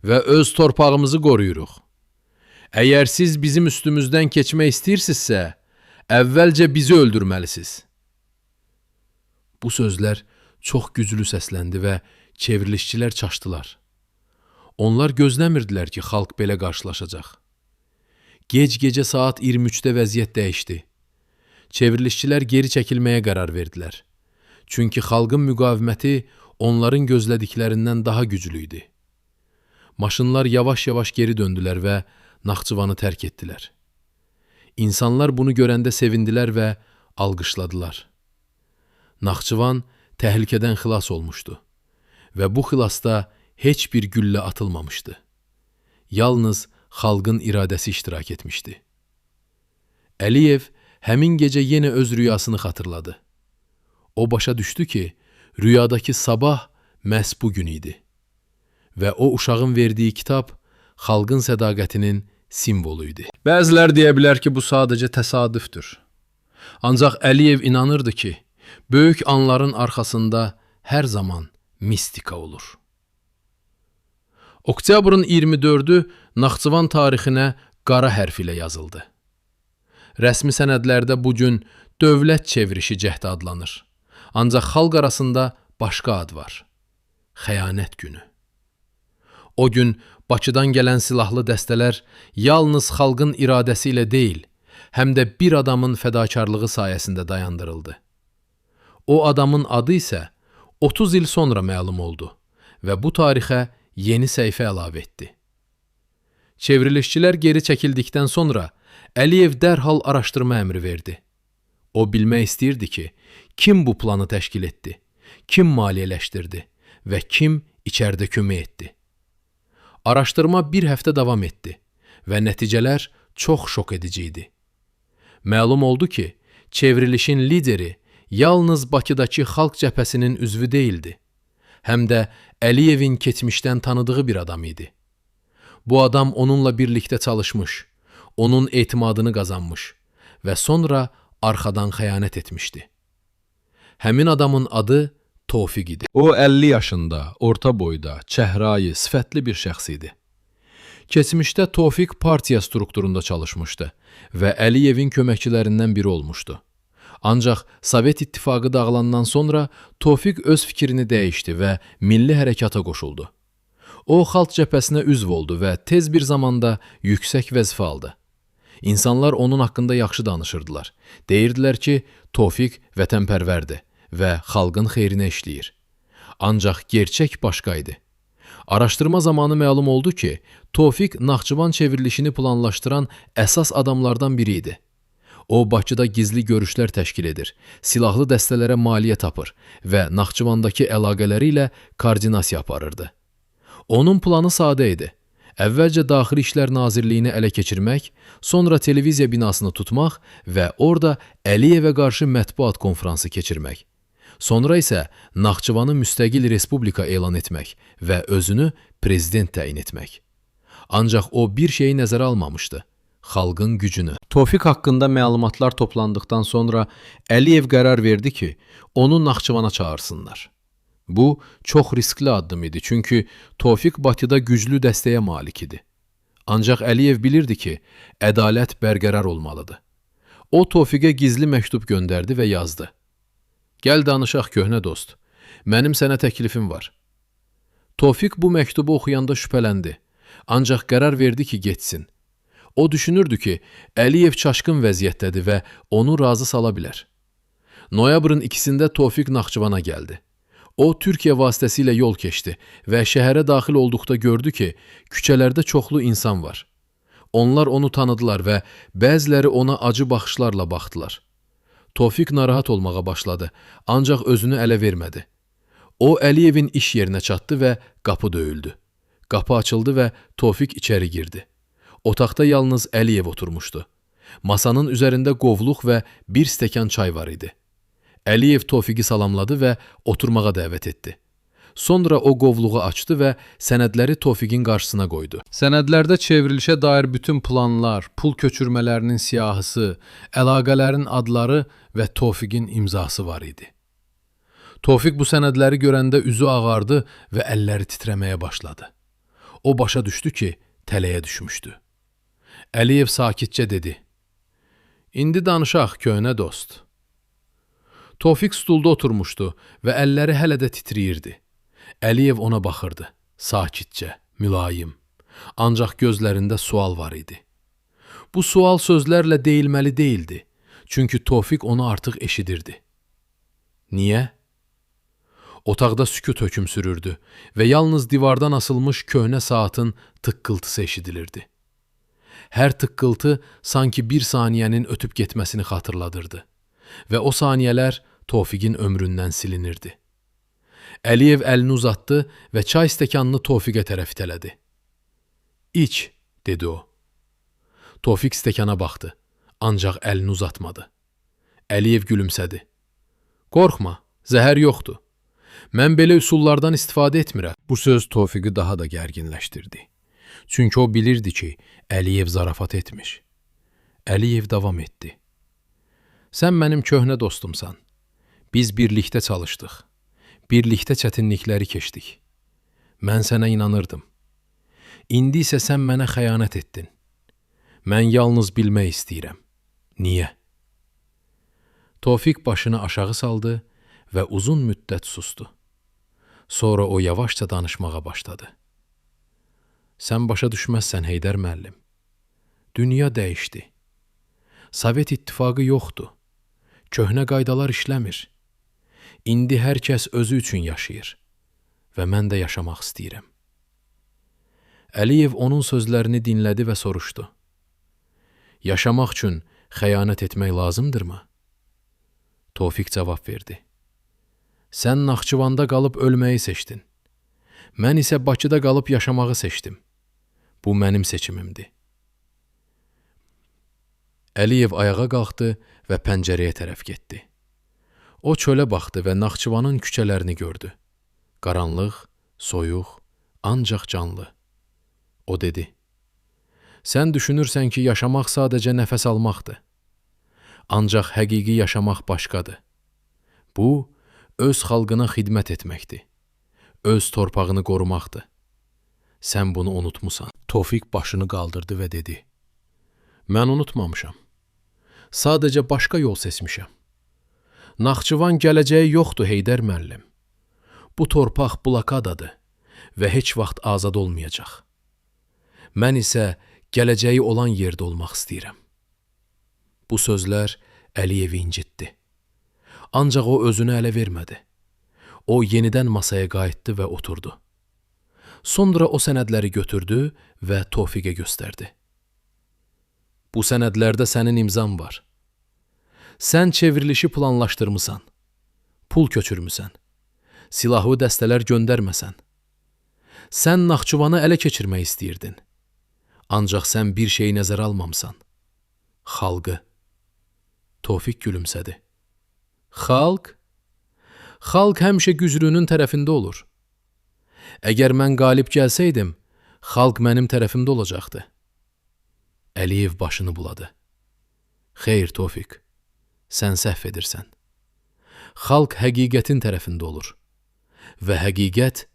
və öz torpağımızı qoruyuruq. Əgər siz bizim üstümüzdən keçmək istəyirsinizsə, əvvəlcə bizi öldürməlisiniz." Bu sözlər çox güclü səsləndi və çevrilişçilər çaşdılar. Onlar gözləmirdilər ki, xalq belə qarşılaşacaq. Gec-gecə saat 23-də vəziyyət dəyişdi. Çevrilişçilər geri çəkilməyə qərar verdilər. Çünki xalqın müqaviməti onların gözlədiklərindən daha güclü idi. Maşınlar yavaş-yavaş geri döndülər və Naxçıvanı tərk etdilər. İnsanlar bunu görəndə sevindilər və alqışladılar. Naxçıvan təhlükədən xilas olmuşdu və bu xilasda heç bir güllə atılmamışdı. Yalnız xalqın iradəsi iştirak etmişdi. Əliyev həmin gecə yenə öz rüyasını xatırladı. O başa düşdü ki, rüyadakı sabah məhz bu gün idi və o uşağın verdiyi kitab xalqın sədaqətinin simvolu idi. Bəzilər deyə bilər ki, bu sadəcə təsadüfdür. Ancaq Əliyev inanırdı ki, böyük anların arxasında hər zaman mistika olur. Oktyabrın 24-ü Naxçıvan tarixinə qara hərf ilə yazıldı. Rəsmi sənədlərdə bu gün dövlət çevrişi cəhdi adlanır. Ancaq xalq arasında başqa ad var: Xəyanət günü. O gün Bakıdan gələn silahlı dəstələr yalnız xalqın iradəsi ilə deyil, həm də bir adamın fədakarlığı sayəsində dayandırıldı. O adamın adı isə 30 il sonra məlum oldu və bu tarixə yeni səhifə əlavə etdi. Çevrilişçilər geri çəkildikdən sonra Əliyev dərhal araşdırma əmri verdi. O bilmək istəyirdi ki, kim bu planı təşkil etdi, kim maliyyələşdirdi və kim içəridə kömək etdi. Araşdırma bir həftə davam etdi və nəticələr çox şok edici idi. Məlum oldu ki, çevrilişin lideri yalnız Bakıdakı xalq cəbhəsinin üzvü deyildi, həm də Əliyevin keçmişdən tanıdığı bir adam idi. Bu adam onunla birlikdə çalışmış, onun etimadını qazanmış və sonra arxadan xəyanət etmişdi. Həmin adamın adı Tofiq idi. O 50 yaşında, orta boyda, çəhrayı, sifətli bir şəxs idi. Keçmişdə Tofiq partiya strukturunda çalışmışdı və Əliyevin köməkçilərindən biri olmuşdu. Ancaq Sovet İttifaqı dağılandan sonra Tofiq öz fikrini dəyişdi və milli hərəkata qoşuldu. O, xalq cəbhəsinə üzv oldu və tez bir zamanda yüksək vəzifə aldı. İnsanlar onun haqqında yaxşı danışırdılar. Deyirdilər ki, Tofiq vətənpərvərdir və xalqın xeyrinə işləyir. Ancaq gerçək başqa idi. Araşdırma zamanı məlum oldu ki, Tofiq Naxçıvan çevrilişini planlaşdıran əsas adamlardan biri idi. O, Bakıda gizli görüşlər təşkil edir, silahlı dəstələrə maliyyə tapır və Naxçıvandakı əlaqələri ilə koordinasiya aparırdı. Onun planı sadə idi. Əvvəlcə Daxili İşlər Nazirliyini ələ keçirmək, sonra televiziya binasını tutmaq və orada Əliyevə qarşı mətbuat konfransı keçirmək. Sonra isə Naxçıvanı müstəqil respublika elan etmək və özünü prezident təyin etmək. Ancaq o bir şeyi nəzərə almamışdı: xalqın gücünü. Tofiq haqqında məlumatlar toplandıqdan sonra Əliyev qərar verdi ki, onu Naxçıvana çağırsınlar. Bu, çox riskli addım idi, çünki Tofiq Bakıda güclü dəstəyə malik idi. Ancaq Əliyev bilirdi ki, ədalət bərqərar olmalıdır. O, Tofiqə gizli məktub göndərdi və yazdı: "Gəl danışaq köhnə dost, mənim sənə təklifim var." Tofiq bu məktubu oxuyanda şübhələndi, ancaq qərar verdi ki, getsin. O düşünürdü ki, Əliyev çaşqın vəziyyətdədir və onu razı sala bilər. Noyabrın 2-də Tofiq Naxçıvana gəldi. O, Türkiyə vasitəsilə yol keçdi və şəhərə daxil olduqda gördü ki, küçələrdə çoxlu insan var. Onlar onu tanıdılar və bəziləri ona acı baxışlarla baxdılar. Tofiq narahat olmağa başladı, ancaq özünü ələ vermədi. O, Əliyevin iş yerinə çatdı və qapı döyüldü. Qapı açıldı və Tofiq içəri girdi. Otaqda yalnız Əliyev oturmuşdu. Masanın üzərində qovluq və bir stəkan çay var idi. Əliyev Tofiqi salamladı və oturmağa dəvət etdi. Sonra o qovluğu açdı və sənədləri Tofiqin qarşısına qoydu. Sənədlərdə çevrilişə dair bütün planlar, pul köçürmələrinin siyahısı, əlaqələrin adları və Tofiqin imzası var idi. Tofiq bu sənədləri görəndə üzü ağardı və əlləri titrəməyə başladı. O başa düşdü ki, tələyə düşmüşdü. Əliyev sakitcə dedi: "İndi danışaq köhnə dost." Tofiq stulda oturmuşdu və əlləri hələ də titrəyirdi. Əliyev ona baxırdı, sakitcə, mülayim. Ancaq gözlərində sual var idi. Bu sual sözlərlə deyilməli deyildi, çünki Tofiq onu artıq eşidirdi. Niyə? Otaqda sükut hökm sürürdü və yalnız divardan asılmış köhnə saatın tıqqıltısı eşidilirdi. Hər tıqqıltı sanki bir saniyənin ötüb getməsini xatırladırdı və o saniyələr Tofiqin ömründən silinirdi. Əliyev əlini uzatdı və çay stəkanını Tofiqə tərəf itələdi. "İç," dedi o. Tofiq stəkana baxdı, ancaq əlini uzatmadı. Əliyev gülümsədi. "Qorxma, zəhər yoxdur. Mən belə üsullardan istifadə etmirəm." Bu söz Tofiqi daha da gərginləşdirdi. Çünki o bilirdi ki, Əliyev zarafat etmiş. Əliyev davam etdi. "Sən mənim köhnə dostumsan. Biz birlikdə çalışdıq. Birlikdə çətinlikləri keçdik. Mən sənə inanırdım. İndi isə sən mənə xəyanət etdin. Mən yalnız bilmək istəyirəm. Niyə?" Tofiq başını aşağı saldı və uzun müddət sustu. Sonra o yavaşca danışmağa başladı. "Sən başa düşməzsən Heydər müəllim. Dünya dəyişdi. Sovet İttifaqı yoxdur. Köhnə qaydalar işləmir. İndi hər kəs özü üçün yaşayır və mən də yaşamaq istəyirəm." Əliyev onun sözlərini dinlədi və soruşdu. "Yaşamaq üçün xəyanət etmək lazımdırmı?" Tofiq cavab verdi. "Sən Naxçıvanda qalıb ölməyi seçdin. Mən isə Bakıda qalıb yaşamağı seçdim. Bu mənim seçimimdir." Əliyev ayağa qalxdı və pəncərəyə tərəf getdi. O çölə baxdı və Naxçıvanın küçələrini gördü. Qaranlıq, soyuq, ancaq canlı. O dedi: "Sən düşünürsən ki, yaşamaq sadəcə nəfəs almaqdır. Ancaq həqiqi yaşamaq başqadır. Bu, öz xalqına xidmət etməkdir. Öz torpağını qorumaqdır. Sən bunu unutmusan." Tofiq başını qaldırdı və dedi: "Mən unutmamışam. Sadəcə başqa yol seçmişəm. Naxçıvan gələcəyi yoxdur Heydər müəllim. Bu torpaq blokadadır və heç vaxt azad olmayacaq. Mən isə gələcəyi olan yerdə olmaq istəyirəm. Bu sözlər Əliyevi incitdi. Ancaq o özünü ələ vermədi. O yenidən masaya qayıtdı və oturdu. Sonra o sənədləri götürdü və Tofiqə göstərdi. Bu sənədlərdə sənin imzan var. Sən çevrilişi planlaşdırmısan, pul köçürmüsən, silahlı dəstələr göndərməsən. Sən Naxçıvanı ələ keçirmək istəyirdin. Ancaq sən bir şeyi nəzərə almamısan. Xalqı. Tofiq gülümsədi. Xalq? Xalq həmişə güclünün tərəfində olur. Əgər mən qalib gəlsəydim, xalq mənim tərəfimdə olacaqdı. Əliyev başını buladı. Xeyr, Tofiq, sən səhv edirsən. Xalq həqiqətin tərəfində olur və həqiqət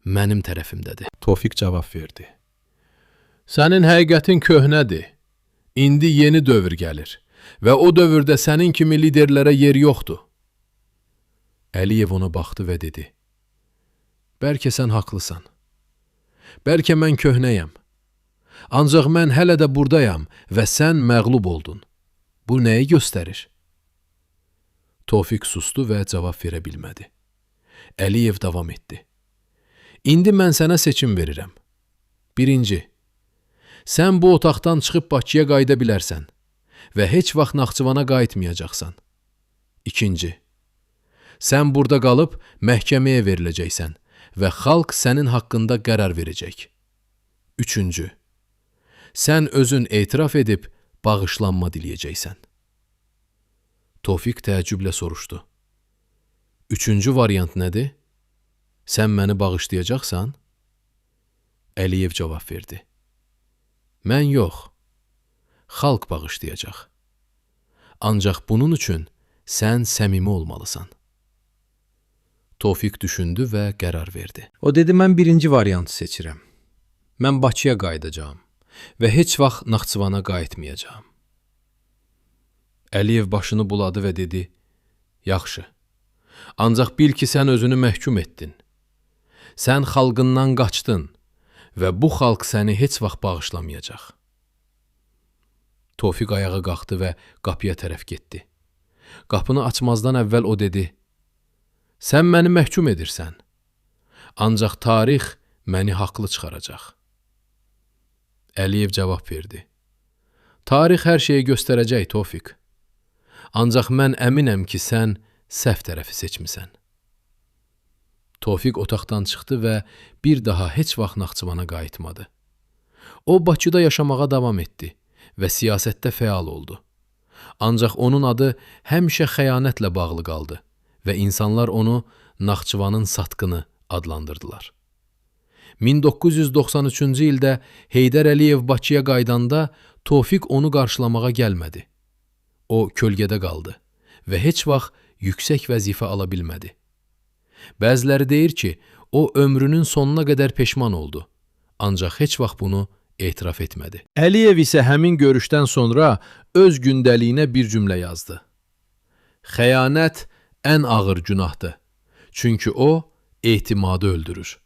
mənim tərəfimdədir. Tofiq cavab verdi. Sənin həqiqətin köhnədir. İndi yeni dövr gəlir və o dövrdə sənin kimi liderlərə yer yoxdur. Əliyev ona baxdı və dedi. Bəlkə sən haqlısan. Bəlkə mən köhnəyəm. Ancaq mən hələ də buradayam və sən məğlub oldun. Bu nəyi göstərir? Tofiq sustu və cavab verə bilmədi. Əliyev davam etdi. İndi mən sənə seçim verirəm. Birinci, sən bu otaqdan çıxıb Bakıya qayıda bilərsən və heç vaxt Naxçıvana qayıtmayacaqsan. İkinci, sən burada qalıb məhkəməyə veriləcəksən və xalq sənin haqqında qərar verəcək. Üçüncü, sən özün etiraf edib bağışlanma diləyəcəksən. Tofiq təəccüblə soruşdu. Üçüncü variant nədir? Sən məni bağışlayacaqsan? Əliyev cavab verdi. Mən yox, xalq bağışlayacaq. Ancaq bunun üçün sən səmimi olmalısan. Tofiq düşündü və qərar verdi. O dedi, mən birinci variantı seçirəm. Mən Bakıya qayıdacağam və heç vaxt Naxçıvana qayıtmayacağam. Əliyev başını buladı və dedi, yaxşı, ancaq bil ki, sən özünü məhkum etdin. Sən xalqından qaçdın və bu xalq səni heç vaxt bağışlamayacaq. Tofiq ayağa qalxdı və qapıya tərəf getdi. Qapını açmazdan əvvəl o dedi, sən məni məhkum edirsən, ancaq tarix məni haqlı çıxaracaq. Əliyev cavab verdi. Tarix hər şeyi göstərəcək, Tofiq. Ancaq mən əminəm ki, sən səhv tərəfi seçmisən. Tofiq otaqdan çıxdı və bir daha heç vaxt Naxçıvana qayıtmadı. O, Bakıda yaşamağa davam etdi və siyasətdə fəal oldu. Ancaq onun adı həmişə xəyanətlə bağlı qaldı və insanlar onu Naxçıvanın satqını adlandırdılar. 1993-cü ildə Heydər Əliyev Bakıya qaydanda Tofiq onu qarşılamağa gəlmədi. O, kölgədə qaldı və heç vaxt yüksək vəzifə ala bilmədi. Bəziləri deyir ki, o ömrünün sonuna qədər peşman oldu, ancaq heç vaxt bunu etiraf etmədi. Əliyev isə həmin görüşdən sonra öz gündəliyinə bir cümlə yazdı. Xəyanət ən ağır günahdır, çünki o, etimadı öldürür.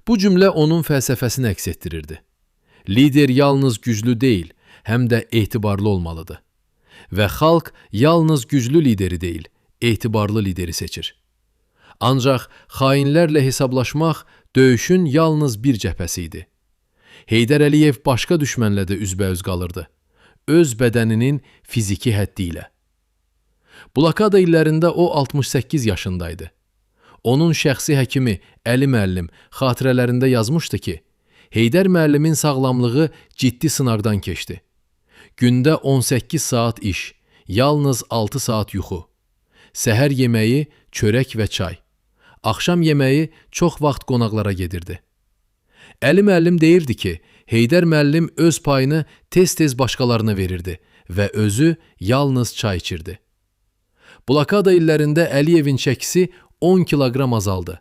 Bu cümlə onun fəlsəfəsini əks etdirirdi. Lider yalnız güclü deyil, həm də etibarlı olmalıdır. Və xalq yalnız güclü lideri deyil, etibarlı lideri seçir. Ancaq xainlərlə hesablaşmaq döyüşün yalnız bir cəbhəsi idi. Heydər Əliyev başqa düşmənlə də üzbəüz qalırdı, öz bədəninin fiziki həddi ilə. Blokada illərində o 68 yaşındaydı. Onun şəxsi həkimi Əli müəllim xatirələrində yazmışdı ki, Heydər müəllimin sağlamlığı ciddi sınaqdan keçdi. Gündə 18 saat iş, yalnız 6 saat yuxu, səhər yeməyi, çörək və çay, axşam yeməyi çox vaxt qonaqlara gedirdi. Əli müəllim deyirdi ki, Heydər müəllim öz payını tez-tez başqalarına verirdi və özü yalnız çay içirdi. Blokada illərində Əliyevin çəkisi 10 kiloqram azaldı.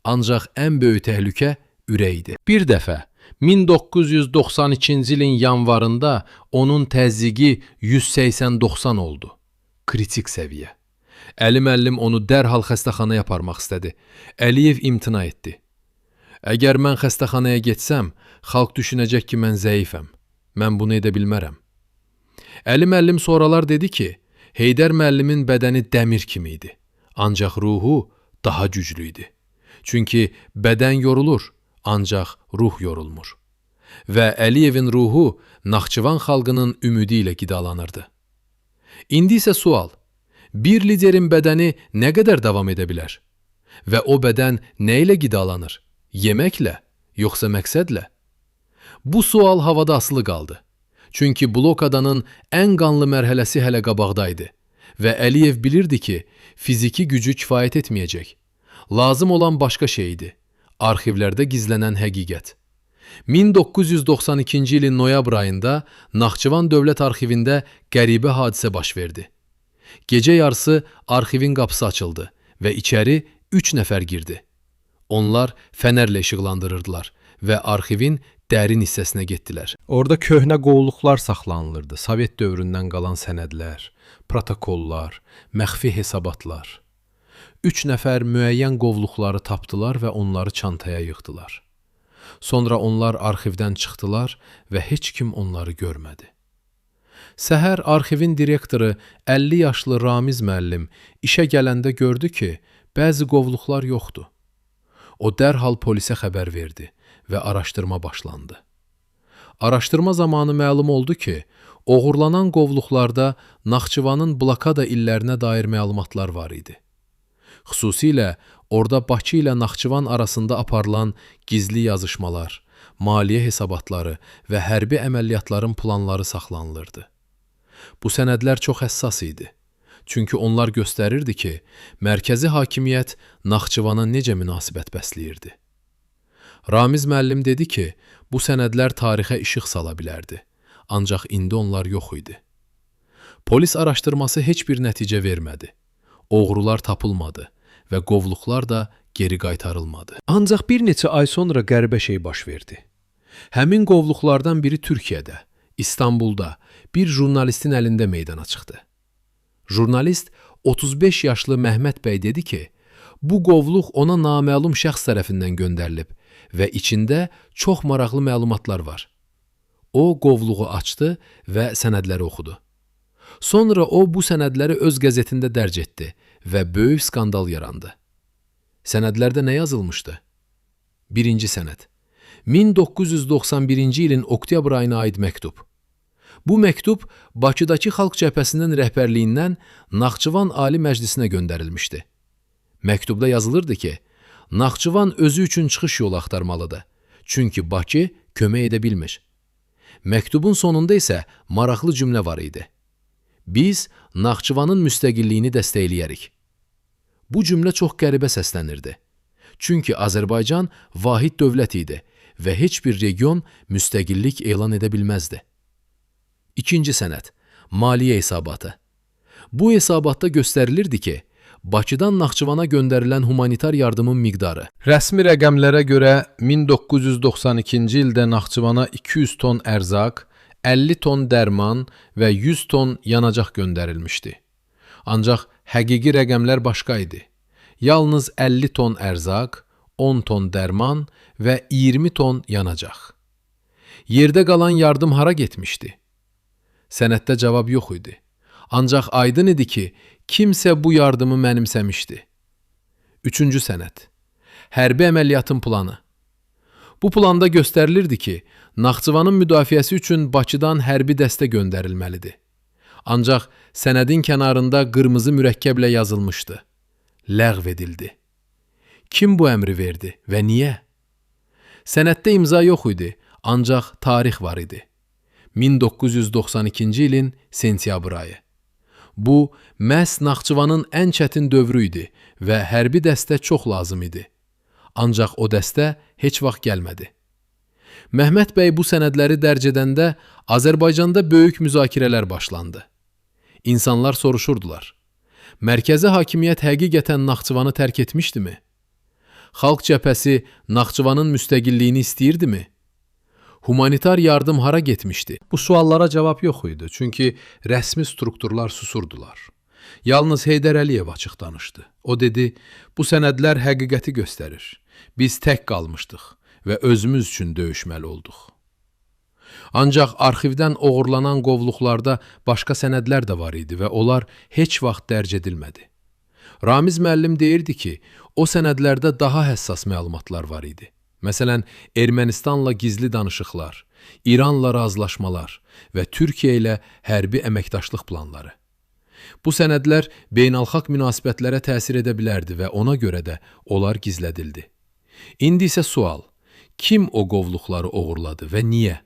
Ancaq ən böyük təhlükə ürək idi. Bir dəfə 1992-ci ilin yanvarında onun təzyiqi 180-90 oldu. Kritik səviyyə. Əli müəllim onu dərhal xəstəxanaya aparmaq istədi. Əliyev imtina etdi. Əgər mən xəstəxanaya getsəm, xalq düşünəcək ki, mən zəifəm. Mən bunu edə bilmərəm. Əli müəllim sonralar dedi ki, Heydər müəllimin bədəni dəmir kimi idi, ancaq ruhu daha güclü idi. Çünki bədən yorulur, ancaq ruh yorulmur. Və Əliyevin ruhu Naxçıvan xalqının ümidi ilə qidalanırdı. İndi isə sual, bir liderin bədəni nə qədər davam edə bilər? Və o bədən nə ilə qidalanır? Yeməklə, yoxsa məqsədlə? Bu sual havada asılı qaldı. Çünki blokadanın ən qanlı mərhələsi hələ qabaqdaydı və Əliyev bilirdi ki, fiziki gücü kifayət etməyəcək. Lazım olan başqa şey idi. Arxivlərdə gizlənən həqiqət. 1992-ci ilin noyabr ayında Naxçıvan Dövlət Arxivində qəribə hadisə baş verdi. Gecə yarısı arxivin qapısı açıldı və içəri 3 nəfər girdi. Onlar fənərlə işıqlandırırdılar və arxivin dərin hissəsinə getdilər. Orada köhnə qovluqlar saxlanılırdı. Sovet dövründən qalan sənədlər, protokollar, məxfi hesabatlar. 3 nəfər müəyyən qovluqları tapdılar və onları çantaya yığdılar. Sonra onlar arxivdən çıxdılar və heç kim onları görmədi. Səhər arxivin direktoru 50 yaşlı Ramiz müəllim işə gələndə gördü ki, bəzi qovluqlar yoxdur. O dərhal polisə xəbər verdi və araşdırma başlandı. Araşdırma zamanı məlum oldu ki, oğurlanan qovluqlarda Naxçıvanın blokada illərinə dair məlumatlar var idi. Xüsusilə orada Bakı ilə Naxçıvan arasında aparılan gizli yazışmalar, maliyyə hesabatları və hərbi əməliyyatların planları saxlanılırdı. Bu sənədlər çox həssas idi. Çünki onlar göstərirdi ki, mərkəzi hakimiyyət Naxçıvana necə münasibət bəsləyirdi. Ramiz müəllim dedi ki, bu sənədlər tarixə işıq sala bilərdi, ancaq indi onlar yox idi. Polis araşdırması heç bir nəticə vermədi. Oğrular tapılmadı və qovluqlar da geri qaytarılmadı. Ancaq bir neçə ay sonra qəribə şey baş verdi. Həmin qovluqlardan biri Türkiyədə, İstanbulda bir jurnalistin əlində meydana çıxdı. Jurnalist 35 yaşlı Məhməd bəy dedi ki, bu qovluq ona naməlum şəxs tərəfindən göndərilib və içində çox maraqlı məlumatlar var. O qovluğu açdı və sənədləri oxudu. Sonra o bu sənədləri öz qəzetində dərc etdi və böyük skandal yarandı. Sənədlərdə nə yazılmışdı? Birinci sənəd. 1991-ci ilin oktyabr ayına aid məktub. Bu məktub Bakıdakı Xalq Cəbhəsinin rəhbərliyindən Naxçıvan Ali Məclisinə göndərilmişdi. Məktubda yazılırdı ki, Naxçıvan özü üçün çıxış yolu axtarmalıdır, çünki Bakı kömək edə bilmir. Məktubun sonunda isə maraqlı cümlə var idi. Biz Naxçıvanın müstəqilliyini dəstəkləyərik. Bu cümlə çox qəribə səslənirdi. Çünki Azərbaycan vahid dövlət idi və heç bir region müstəqillik elan edə bilməzdi. İkinci sənəd. Maliyyə hesabatı. Bu hesabatda göstərilirdi ki, Bakıdan Naxçıvana göndərilən humanitar yardımın miqdarı. Rəsmi rəqəmlərə görə 1992-ci ildə Naxçıvana 200 ton ərzaq, 50 ton dərman və 100 ton yanacaq göndərilmişdi. Ancaq həqiqi rəqəmlər başqa idi. Yalnız 50 ton ərzaq, 10 ton dərman və 20 ton yanacaq. Yerdə qalan yardım hara getmişdi? Sənəddə cavab yox idi. Ancaq aydın idi ki, kimsə bu yardımı mənimsəmişdi. Üçüncü sənəd. Hərbi əməliyyatın planı. Bu planda göstərilirdi ki, Naxçıvanın müdafiəsi üçün Bakıdan hərbi dəstə göndərilməlidir. Ancaq sənədin kənarında qırmızı mürəkkəblə yazılmışdı. Ləğv edildi. Kim bu əmri verdi və niyə? Sənəddə imza yox idi, ancaq tarix var idi. 1992-ci ilin sentyabr ayı. Bu, məhz Naxçıvanın ən çətin dövrü idi və hərbi dəstə çox lazım idi. Ancaq o dəstə heç vaxt gəlmədi. Məhməd bəy bu sənədləri dərc edəndə Azərbaycanda böyük müzakirələr başlandı. İnsanlar soruşurdular. Mərkəzi hakimiyyət həqiqətən Naxçıvanı tərk etmişdimi? Xalq cəbhəsi Naxçıvanın müstəqilliyini istəyirdimi? Humanitar yardım hara getmişdi? Bu suallara cavab yox idi, çünki rəsmi strukturlar susurdular. Yalnız Heydər Əliyev açıq danışdı. O dedi, bu sənədlər həqiqəti göstərir. Biz tək qalmışdıq və özümüz üçün döyüşməli olduq. Ancaq arxivdən oğurlanan qovluqlarda başqa sənədlər də var idi və onlar heç vaxt dərc edilmədi. Ramiz müəllim deyirdi ki, o sənədlərdə daha həssas məlumatlar var idi. Məsələn, Ermənistanla gizli danışıqlar, İranla razılaşmalar və Türkiyə ilə hərbi əməkdaşlıq planları. Bu sənədlər beynəlxalq münasibətlərə təsir edə bilərdi və ona görə də onlar gizlədildi. İndi isə sual, kim o qovluqları oğurladı və niyə?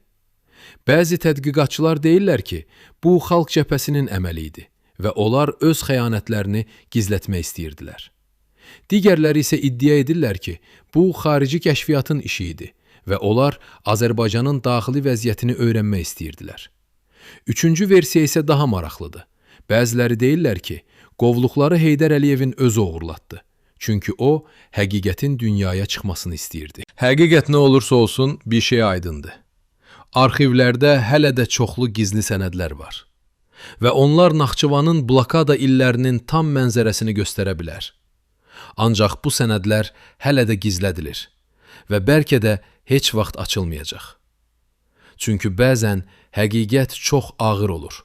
Bəzi tədqiqatçılar deyirlər ki, bu xalq cəbhəsinin əməli idi və onlar öz xəyanətlərini gizlətmək istəyirdilər. Digərləri isə iddia edirlər ki, bu xarici kəşfiyyatın işi idi və onlar Azərbaycanın daxili vəziyyətini öyrənmək istəyirdilər. Üçüncü versiya isə daha maraqlıdır. Bəziləri deyirlər ki, qovluqları Heydər Əliyevin özü oğurlatdı. Çünki o, həqiqətin dünyaya çıxmasını istəyirdi. Həqiqət nə olursa olsun, bir şey aydındır. Arxivlərdə hələ də çoxlu gizli sənədlər var. Və onlar Naxçıvanın blokada illərinin tam mənzərəsini göstərə bilər. Ancaq bu sənədlər hələ də gizlədilir və bəlkə də heç vaxt açılmayacaq. Çünki bəzən həqiqət çox ağır olur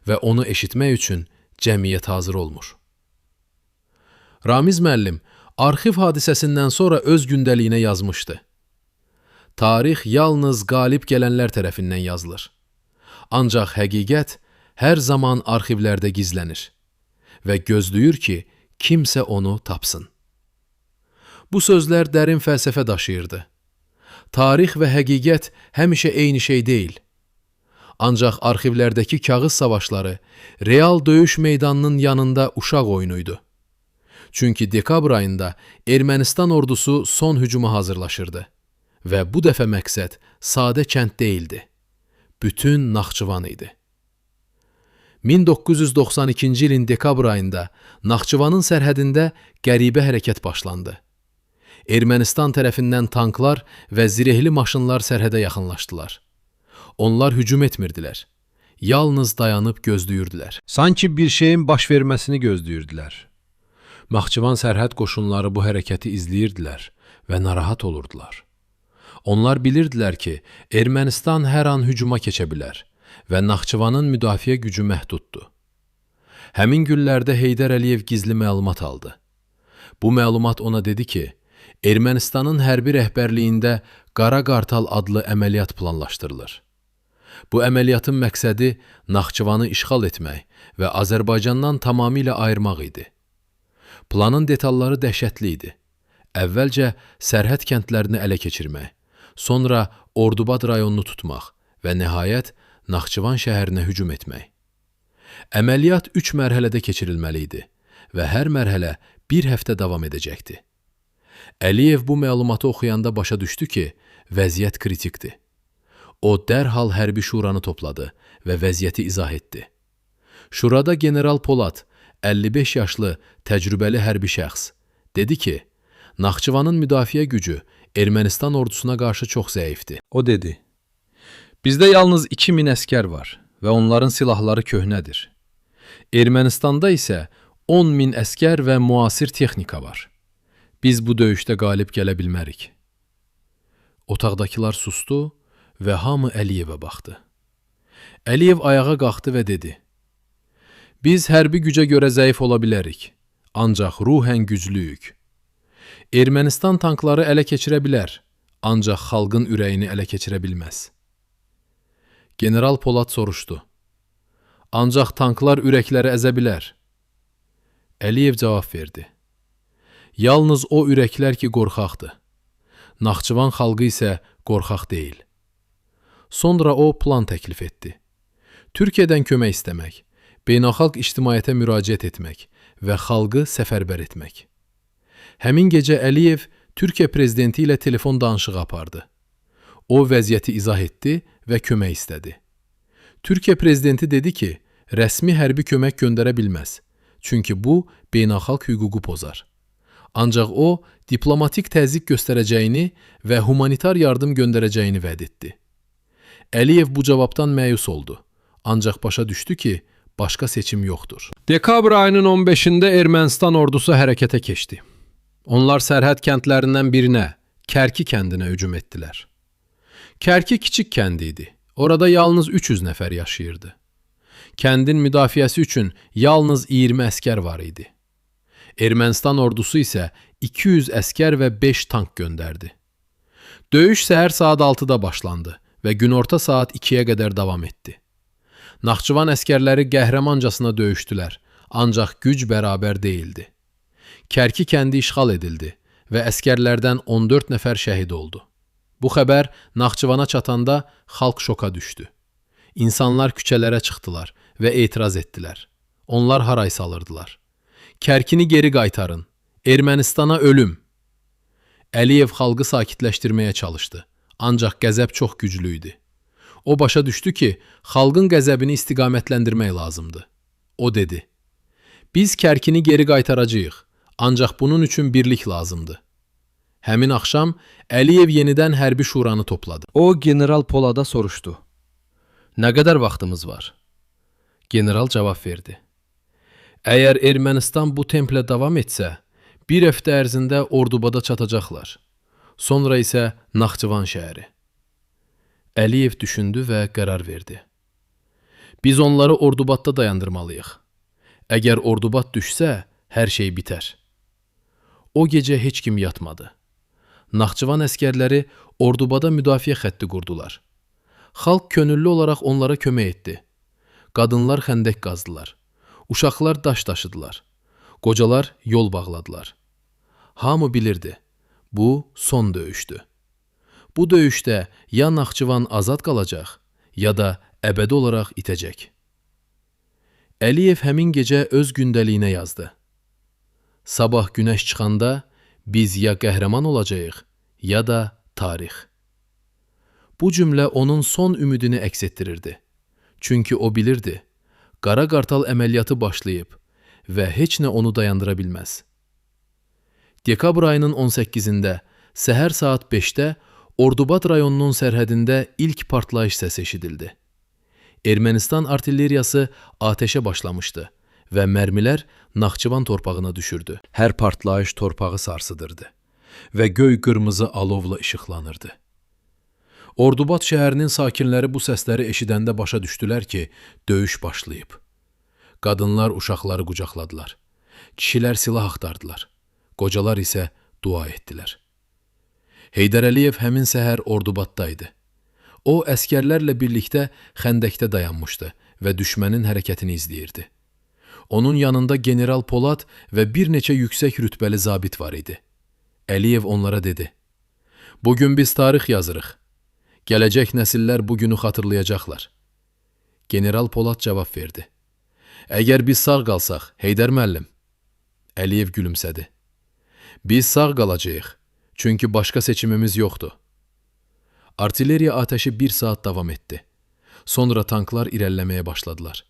və onu eşitmək üçün cəmiyyət hazır olmur. Ramiz müəllim arxiv hadisəsindən sonra öz gündəliyinə yazmışdı. Tarix yalnız qalib gələnlər tərəfindən yazılır. Ancaq həqiqət hər zaman arxivlərdə gizlənir və gözləyir ki, kimsə onu tapsın. Bu sözlər dərin fəlsəfə daşıyırdı. Tarix və həqiqət həmişə eyni şey deyil. Ancaq arxivlərdəki kağız savaşları real döyüş meydanının yanında uşaq oyunuydu. Çünki dekabr ayında Ermənistan ordusu son hücuma hazırlaşırdı və bu dəfə məqsəd sadə kənd deyildi. Bütün Naxçıvan idi. 1992-ci ilin dekabr ayında Naxçıvanın sərhədində qəribə hərəkət başlandı. Ermənistan tərəfindən tanklar və zirehli maşınlar sərhədə yaxınlaşdılar. Onlar hücum etmirdilər. Yalnız dayanıb gözləyirdilər. Sanki bir şeyin baş verməsini gözləyirdilər. Naxçıvan sərhəd qoşunları bu hərəkəti izləyirdilər və narahat olurdular. Onlar bilirdilər ki, Ermənistan hər an hücuma keçə bilər və Naxçıvanın müdafiə gücü məhduddur. Həmin günlərdə Heydər Əliyev gizli məlumat aldı. Bu məlumat ona dedi ki, Ermənistanın hərbi rəhbərliyində Qara Qartal adlı əməliyyat planlaşdırılır. Bu əməliyyatın məqsədi Naxçıvanı işğal etmək və Azərbaycandan tamamilə ayırmaq idi. Planın detalları dəhşətli idi. Əvvəlcə sərhəd kəndlərini ələ keçirmək, sonra Ordubad rayonunu tutmaq və nəhayət Naxçıvan şəhərinə hücum etmək. Əməliyyat 3 mərhələdə keçirilməli idi və hər mərhələ bir həftə davam edəcəkdi. Əliyev bu məlumatı oxuyanda başa düşdü ki, vəziyyət kritikdir. O dərhal hərbi şuranı topladı və vəziyyəti izah etdi. Şurada General Polad, 55 yaşlı, təcrübəli hərbi şəxs, dedi ki, Naxçıvanın müdafiə gücü Ermənistan ordusuna qarşı çox zəifdir. O dedi, bizdə yalnız 2000 əskər var və onların silahları köhnədir. Ermənistanda isə 10.000 əskər və müasir texnika var. Biz bu döyüşdə qalib gələ bilmərik. Otaqdakılar sustu və hamı Əliyevə baxdı. Əliyev ayağa qalxdı və dedi, biz hərbi gücə görə zəif ola bilərik, ancaq ruhən güclüyük. Ermənistan tankları ələ keçirə bilər, ancaq xalqın ürəyini ələ keçirə bilməz. General Polad soruşdu, ancaq tanklar ürəkləri əzə bilər. Əliyev cavab verdi, yalnız o ürəklər ki qorxaqdır. Naxçıvan xalqı isə qorxaq deyil. Sonra o plan təklif etdi. Türkiyədən kömək istəmək, beynəlxalq ictimaiyyətə müraciət etmək və xalqı səfərbər etmək. Həmin gecə Əliyev Türkiyə prezidenti ilə telefon danışığı apardı. O vəziyyəti izah etdi və kömək istədi. Türkiyə prezidenti dedi ki, rəsmi hərbi kömək göndərə bilməz, çünki bu beynəlxalq hüququ pozar. Ancaq o, diplomatik təzyiq göstərəcəyini və humanitar yardım göndərəcəyini vəd etdi. Əliyev bu cavabdan məyus oldu, ancaq başa düşdü ki, başqa seçim yoxdur. Dekabr ayının 15-də Ermənistan ordusu hərəkətə keçdi. Onlar sərhəd kəndlərindən birinə, Kərki kəndinə hücum etdilər. Kərki kiçik kənd idi. Orada yalnız 300 nəfər yaşayırdı. Kəndin müdafiəsi üçün yalnız 20 əskər var idi. Ermənistan ordusu isə 200 əskər və 5 tank göndərdi. Döyüş səhər saat 6-da başlandı və günorta saat 2-yə qədər davam etdi. Naxçıvan əskərləri qəhrəmancasına döyüşdülər, ancaq güc bərabər deyildi. Kərki kəndi işğal edildi və əskərlərdən 14 nəfər şəhid oldu. Bu xəbər Naxçıvana çatanda xalq şoka düşdü. İnsanlar küçələrə çıxdılar və etiraz etdilər. Onlar haray salırdılar. Kərkini geri qaytarın, Ermənistana ölüm. Əliyev xalqı sakitləşdirməyə çalışdı, ancaq qəzəb çox güclü idi. O başa düşdü ki, xalqın qəzəbini istiqamətləndirmək lazımdır. O dedi, biz Kərkini geri qaytaracağıq, ancaq bunun üçün birlik lazımdır. Həmin axşam Əliyev yenidən hərbi şuranı topladı. O, General Polada soruşdu. Nə qədər vaxtımız var? General cavab verdi. Əgər Ermənistan bu templə davam etsə, bir həftə ərzində Ordubada çatacaqlar. Sonra isə Naxçıvan şəhəri. Əliyev düşündü və qərar verdi. Biz onları Ordubadda dayandırmalıyıq. Əgər Ordubad düşsə, hər şey bitər. O gecə heç kim yatmadı. Naxçıvan əskərləri Ordubada müdafiə xətti qurdular. Xalq könüllü olaraq onlara kömək etdi. Qadınlar xəndək qazdılar. Uşaqlar daş daşıdılar. Qocalar yol bağladılar. Hamı bilirdi, bu son döyüşdü. Bu döyüşdə ya Naxçıvan azad qalacaq, ya da əbədi olaraq itəcək. Əliyev həmin gecə öz gündəliyinə yazdı. Sabah günəş çıxanda biz ya qəhrəman olacağıq, ya da tarix. Bu cümlə onun son ümidini əks etdirirdi. Çünki o bilirdi, Qara Qartal əməliyyatı başlayıb və heç nə onu dayandıra bilməz. Dekabr ayının 18-də səhər saat 5-də Ordubad rayonunun sərhədində ilk partlayış səsi eşidildi. Ermənistan artilleriyası atəşə başlamışdı və mərmilər Naxçıvan torpağına düşürdü. Hər partlayış torpağı sarsıdırdı və göy qırmızı alovla işıqlanırdı. Ordubad şəhərinin sakinləri bu səsləri eşidəndə başa düşdülər ki, döyüş başlayıb. Qadınlar uşaqları qucaqladılar. Kişilər silah axtardılar. Qocalar isə dua etdilər. Heydər Əliyev həmin səhər Ordubaddaydı. O, əskərlərlə birlikdə xəndəkdə dayanmışdı və düşmənin hərəkətini izləyirdi. Onun yanında General Polad və bir neçə yüksək rütbəli zabit var idi. Əliyev onlara dedi, bugün biz tarix yazırıq. Gələcək nəsillər bu günü xatırlayacaqlar. General Polad cavab verdi. Əgər biz sağ qalsaq, Heydər müəllim. Əliyev gülümsədi. Biz sağ qalacağıq, çünki başqa seçimimiz yoxdur. Artilleriya atəşi 1 saat davam etdi. Sonra tanklar irəliləməyə başladılar.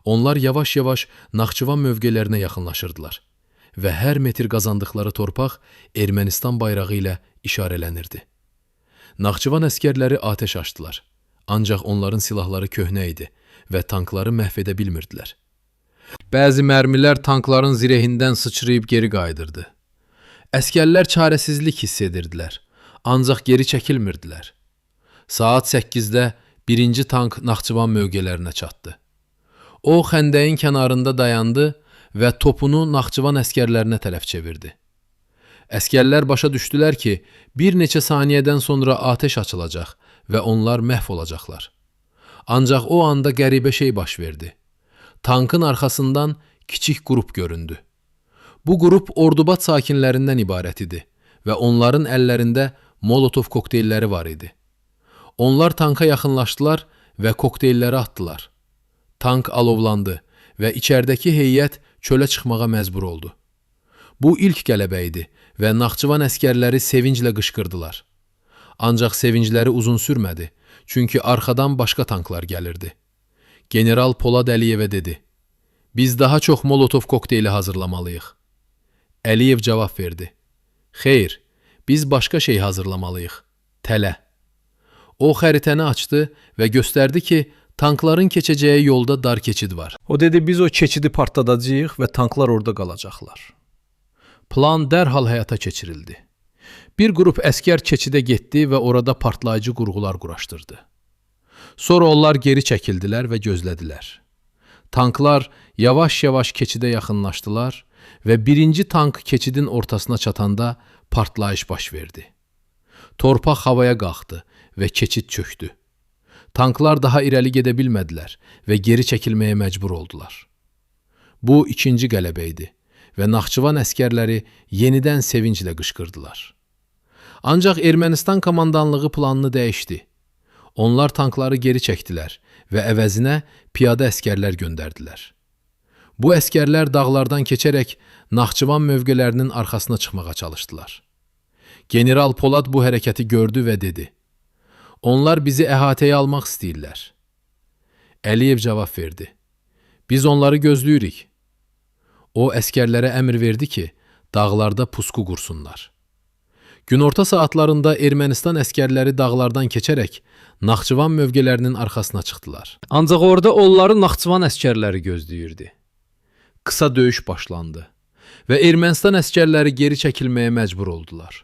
Onlar yavaş-yavaş Naxçıvan mövqelərinə yaxınlaşırdılar və hər metr qazandıqları torpaq Ermənistan bayrağı ilə işarələnirdi. Naxçıvan əskərləri atəş açdılar, ancaq onların silahları köhnə idi və tankları məhv edə bilmirdilər. Bəzi mərmilər tankların zirəhindən sıçrayıb geri qayıdırdı. Əskərlər çarəsizlik hiss edirdilər, ancaq geri çəkilmirdilər. Saat 8-də birinci tank Naxçıvan mövqələrinə çatdı. O, xəndəyin kənarında dayandı və topunu Naxçıvan əskərlərinə tərəf çevirdi. Əskərlər başa düşdülər ki, bir neçə saniyədən sonra atəş açılacaq və onlar məhv olacaqlar. Ancaq o anda qəribə şey baş verdi. Tankın arxasından kiçik qrup göründü. Bu qrup Ordubad sakinlərindən ibarət idi və onların əllərində Molotov kokteylləri var idi. Onlar tanka yaxınlaşdılar və kokteylləri atdılar. Tank alovlandı və içərdəki heyət çölə çıxmağa məcbur oldu. Bu ilk qələbə idi və Naxçıvan əskərləri sevinclə qışqırdılar. Ancaq sevincləri uzun sürmədi, çünki arxadan başqa tanklar gəlirdi. General Polad Əliyevə dedi, biz daha çox Molotov kokteyli hazırlamalıyıq. Əliyev cavab verdi, xeyr, biz başqa şey hazırlamalıyıq, tələ. O xəritəni açdı və göstərdi ki, Tankların keçəcəyi yolda dar keçid var. O dedi, biz o keçidi partladacağıq və tanklar orada qalacaqlar. Plan dərhal həyata keçirildi. Bir qrup əskər keçidə getdi və orada partlayıcı qurğular quraşdırdı. Sonra onlar geri çəkildilər və gözlədilər. Tanklar yavaş-yavaş keçidə yaxınlaşdılar və birinci tank keçidin ortasına çatanda partlayış baş verdi. Torpaq havaya qalxdı və keçid çökdü. Tanklar daha irəli gedə bilmədilər və geri çəkilməyə məcbur oldular. Bu ikinci qələbə idi və Naxçıvan əskərləri yenidən sevinclə qışqırdılar. Ancaq Ermənistan komandanlığı planını dəyişdi. Onlar tankları geri çəkdilər və əvəzinə piyada əskərlər göndərdilər. Bu əskərlər dağlardan keçərək Naxçıvan mövqelərinin arxasına çıxmağa çalışdılar. General Polad bu hərəkəti gördü və dedi: "Onlar bizi əhatəyə almaq istəyirlər." Əliyev cavab verdi: "Biz onları gözləyirik." O, əskərlərə əmr verdi ki, dağlarda pusku qursunlar. Günorta saatlarında Ermənistan əskərləri dağlardan keçərək Naxçıvan mövqelərinin arxasına çıxdılar. Ancaq orada onları Naxçıvan əskərləri gözləyirdi. Qısa döyüş başlandı və Ermənistan əskərləri geri çəkilməyə məcbur oldular.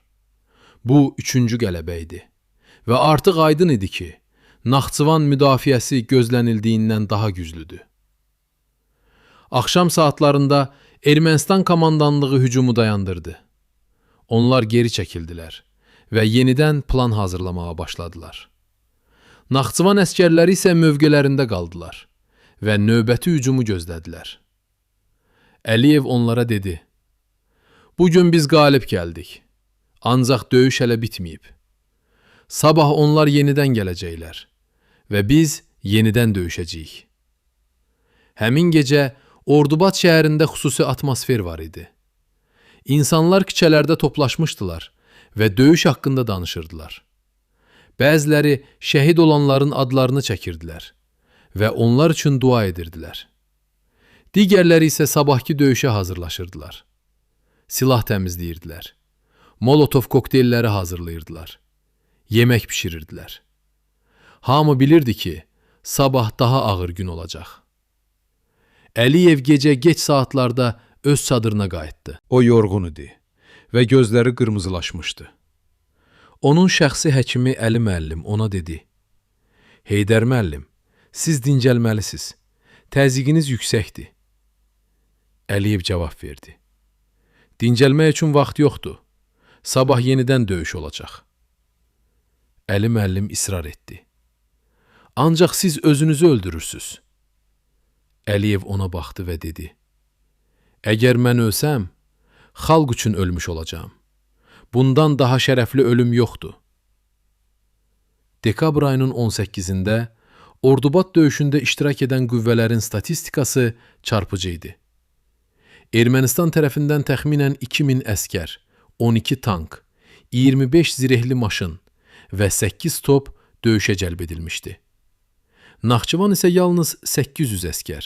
Bu üçüncü qələbə idi və artıq aydın idi ki, Naxçıvan müdafiəsi gözlənildiyindən daha güclüdür. Axşam saatlarında Ermənistan komandanlığı hücumu dayandırdı. Onlar geri çəkildilər və yenidən plan hazırlamağa başladılar. Naxçıvan əskərləri isə mövqelərində qaldılar və növbəti hücumu gözlədilər. Əliyev onlara dedi: "Bugün biz qalib gəldik, ancaq döyüş hələ bitməyib. Sabah onlar yenidən gələcəklər və biz yenidən döyüşəcəyik." Həmin gecə Ordubad şəhərində xüsusi atmosfer var idi. İnsanlar küçələrdə toplaşmışdılar və döyüş haqqında danışırdılar. Bəziləri şəhid olanların adlarını çəkirdilər və onlar üçün dua edirdilər. Digərləri isə sabahki döyüşə hazırlaşırdılar. Silah təmizləyirdilər. Molotov kokteylləri hazırlayırdılar. Yemək bişirirdilər. Hamı bilirdi ki, sabah daha ağır gün olacaq. Əliyev gecə geç saatlarda öz çadırına qayıtdı. O yorğun idi və gözləri qırmızılaşmışdı. Onun şəxsi həkimi Əli müəllim ona dedi: "Heydər müəllim, siz dincəlməlisiniz. Təzyiqiniz yüksəkdir." Əliyev cavab verdi: "Dincəlmək üçün vaxt yoxdur. Sabah yenidən döyüş olacaq." Əli müəllim israr etdi: "Ancaq siz özünüzü öldürürsünüz." Əliyev ona baxdı və dedi: "Əgər mən ölsəm, xalq üçün ölmüş olacağam. Bundan daha şərəfli ölüm yoxdur." Dekabr ayının 18-də Ordubad döyüşündə iştirak edən qüvvələrin statistikası çarpıcı idi. Ermənistan tərəfindən təxminən 2000 əskər, 12 tank, 25 zirehli maşın və 8 top döyüşə cəlb edilmişdi. Naxçıvan isə yalnız 800 əskər,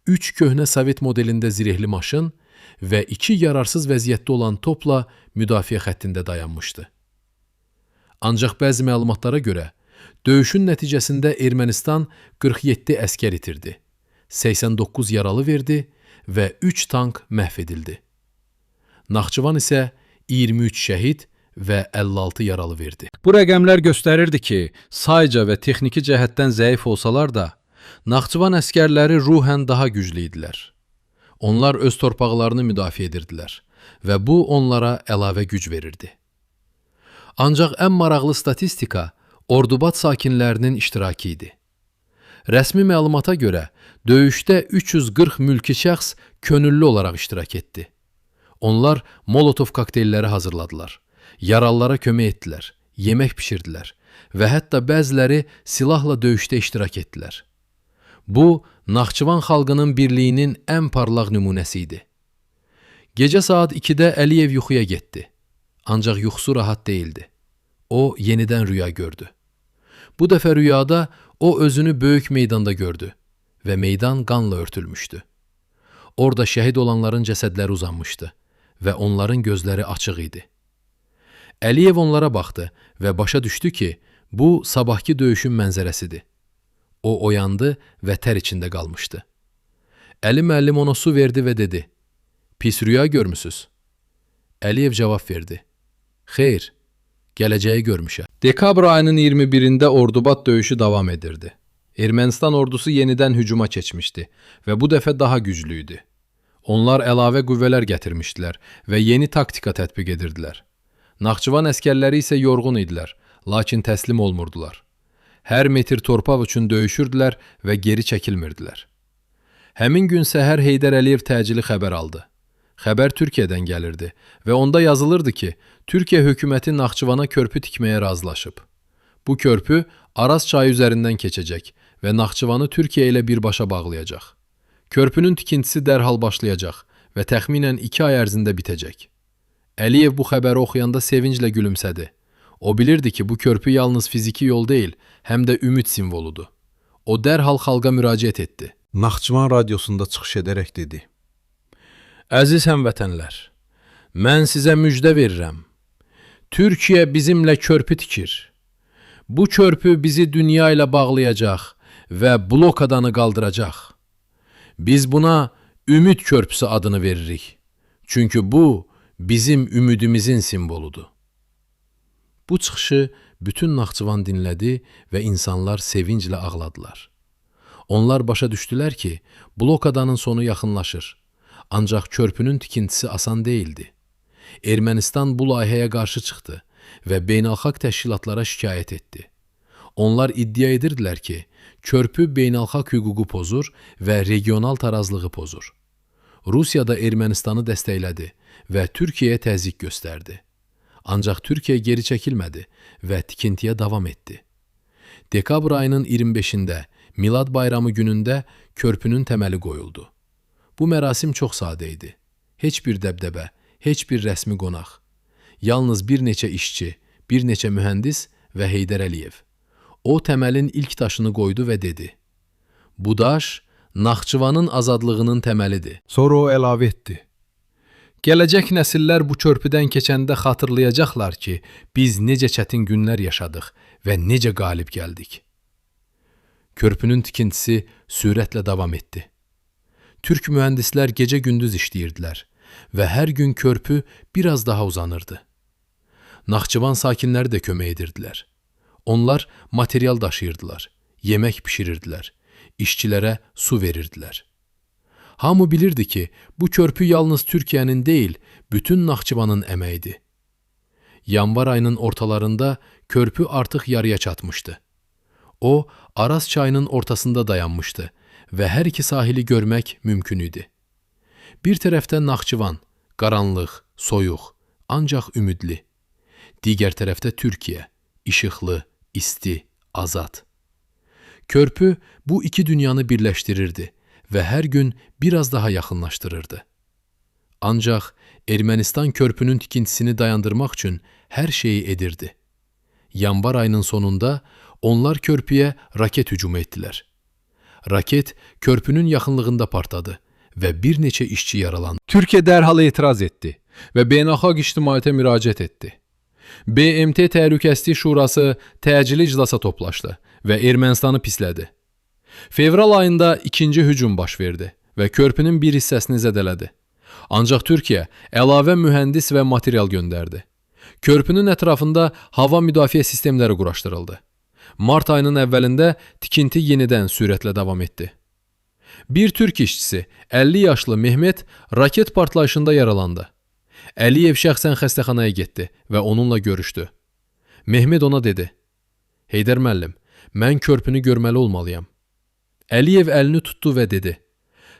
3 köhnə Sovet modelində zirehli maşın və 2 yararsız vəziyyətdə olan topla müdafiə xəttində dayanmışdı. Ancaq bəzi məlumatlara görə, döyüşün nəticəsində Ermənistan 47 əskər itirdi, 89 yaralı verdi və 3 tank məhv edildi. Naxçıvan isə 23 şəhid və 56 yaralı verdi. Bu rəqəmlər göstərirdi ki, sayca və texniki cəhətdən zəif olsalar da, Naxçıvan əskərləri ruhən daha güclü idilər. Onlar öz torpaqlarını müdafiə edirdilər və bu onlara əlavə güc verirdi. Ancaq ən maraqlı statistika Ordubad sakinlərinin iştirakı idi. Rəsmi məlumata görə, döyüşdə 340 mülki şəxs könüllü olaraq iştirak etdi. Onlar Molotov kokteylləri hazırladılar, yaralılara kömək etdilər, yemək bişirdilər və hətta bəziləri silahla döyüşdə iştirak etdilər. Bu, Naxçıvan xalqının birliyinin ən parlaq nümunəsi idi. Gecə saat 2-də Əliyev yuxuya getdi. Ancaq yuxusu rahat deyildi. O, yenidən rüya gördü. Bu dəfə rüyada o özünü böyük meydanda gördü və meydan qanla örtülmüşdü. Orada şəhid olanların cəsədləri uzanmışdı və onların gözləri açıq idi. Əliyev onlara baxdı və başa düşdü ki, bu sabahki döyüşün mənzərəsidir. O oyandı və tər içində qalmışdı. Əli müəllim ona su verdi və dedi: "Pis rüya görmüsüz?" Əliyev cavab verdi: "Xeyr, gələcəyi görmüşəm." Dekabr ayının 21-də Ordubad döyüşü davam edirdi. Ermənistan ordusu yenidən hücuma keçmişdi və bu dəfə daha güclü idi. Onlar əlavə qüvvələr gətirmişdilər və yeni taktika tətbiq edirdilər. Naxçıvan əskərləri isə yorğun idilər, lakin təslim olmurdular. Hər metr torpaq üçün döyüşürdülər və geri çəkilmirdilər. Həmin gün səhər Heydər Əliyev təcili xəbər aldı. Xəbər Türkiyədən gəlirdi və onda yazılırdı ki, Türkiyə hökuməti Naxçıvana körpü tikməyə razılaşıb. Bu körpü Araz çayı üzərindən keçəcək və Naxçıvanı Türkiyə ilə birbaşa bağlayacaq. Körpünün tikintisi dərhal başlayacaq və təxminən 2 ay ərzində bitəcək. Əliyev bu xəbəri oxuyanda sevinclə gülümsədi. O bilirdi ki, bu körpü yalnız fiziki yol deyil, həm də ümid simvoludur. O dərhal xalqa müraciət etdi. Naxçıvan radiosunda çıxış edərək dedi: Əziz həmvətənlər, mən sizə müjdə verirəm. Türkiyə bizimlə körpü tikir. Bu körpü bizi dünya ilə bağlayacaq və blokadanı qaldıracaq. Biz buna Ümid Körpüsü adını veririk. Çünki bu bizim ümidimizin simvoludur. Bu çıxışı bütün Naxçıvan dinlədi və insanlar sevinclə ağladılar. Onlar başa düşdülər ki, blokadanın sonu yaxınlaşır. Ancaq körpünün tikintisi asan deyildi. Ermənistan bu layihəyə qarşı çıxdı və beynəlxalq təşkilatlara şikayət etdi. Onlar iddia edirdilər ki, körpü beynəlxalq hüququ pozur və regional tarazlığı pozur. Rusiya da Ermənistanı dəstəklədi və Türkiyəyə təzyiq göstərdi. Ancaq Türkiyə geri çəkilmədi və tikintiyə davam etdi. Dekabr ayının 25-də, Milad bayramı günündə körpünün təməli qoyuldu. Bu mərasim çox sadə idi. Heç bir dəbdəbə, heç bir rəsmi qonaq. Yalnız bir neçə işçi, bir neçə mühəndis və Heydər Əliyev. O təməlin ilk daşını qoydu və dedi: "Bu daş Naxçıvanın azadlığının təməlidir." Sonra o əlavə etdi: Gələcək nəsillər bu körpüdən keçəndə xatırlayacaqlar ki, biz necə çətin günlər yaşadıq və necə qalib gəldik. Körpünün tikintisi sürətlə davam etdi. Türk mühəndislər gecə-gündüz işləyirdilər və hər gün körpü biraz daha uzanırdı. Naxçıvan sakinləri də kömək edirdilər. Onlar material daşıyırdılar, yemək bişirirdilər, işçilərə su verirdilər. Hamı bilirdi ki, bu körpü yalnız Türkiyənin deyil, bütün Naxçıvanın əməyidir. Yanvar ayının ortalarında körpü artıq yarıya çatmışdı. O, Araz çayının ortasında dayanmışdı və hər iki sahili görmək mümkün idi. Bir tərəfdən Naxçıvan, qaranlıq, soyuq, ancaq ümidli. Digər tərəfdə Türkiyə, işıqlı, isti, azad. Körpü bu iki dünyanı birləşdirirdi və hər gün biraz daha yaxınlaşdırırdı. Ancaq Ermənistan körpünün tikintisini dayandırmaq üçün hər şeyi edirdi. Yanvar ayının sonunda onlar körpüyə raket hücumu etdilər. Raket körpünün yaxınlığında partladı və bir neçə işçi yaralandı. Türkiyə dərhal etiraz etdi və beynəlxalq ictimaiyyətə müraciət etdi. BMT Təhlükəsizlik Şurası təcili iclasa toplaşdı və Ermənistanı pislədi. Fevral ayında ikinci hücum baş verdi və körpünün bir hissəsini zədələdi. Ancaq Türkiyə əlavə mühəndis və material göndərdi. Körpünün ətrafında hava müdafiə sistemləri quraşdırıldı. Mart ayının əvvəlində tikinti yenidən sürətlə davam etdi. Bir türk işçisi, 50 yaşlı Mehmet, raket partlayışında yaralandı. Əliyev şəxsən xəstəxanaya getdi və onunla görüşdü. Mehmet ona dedi: "Heydər müəllim, mən körpünü görməli olmalıyam." Əliyev əlini tutdu və dedi: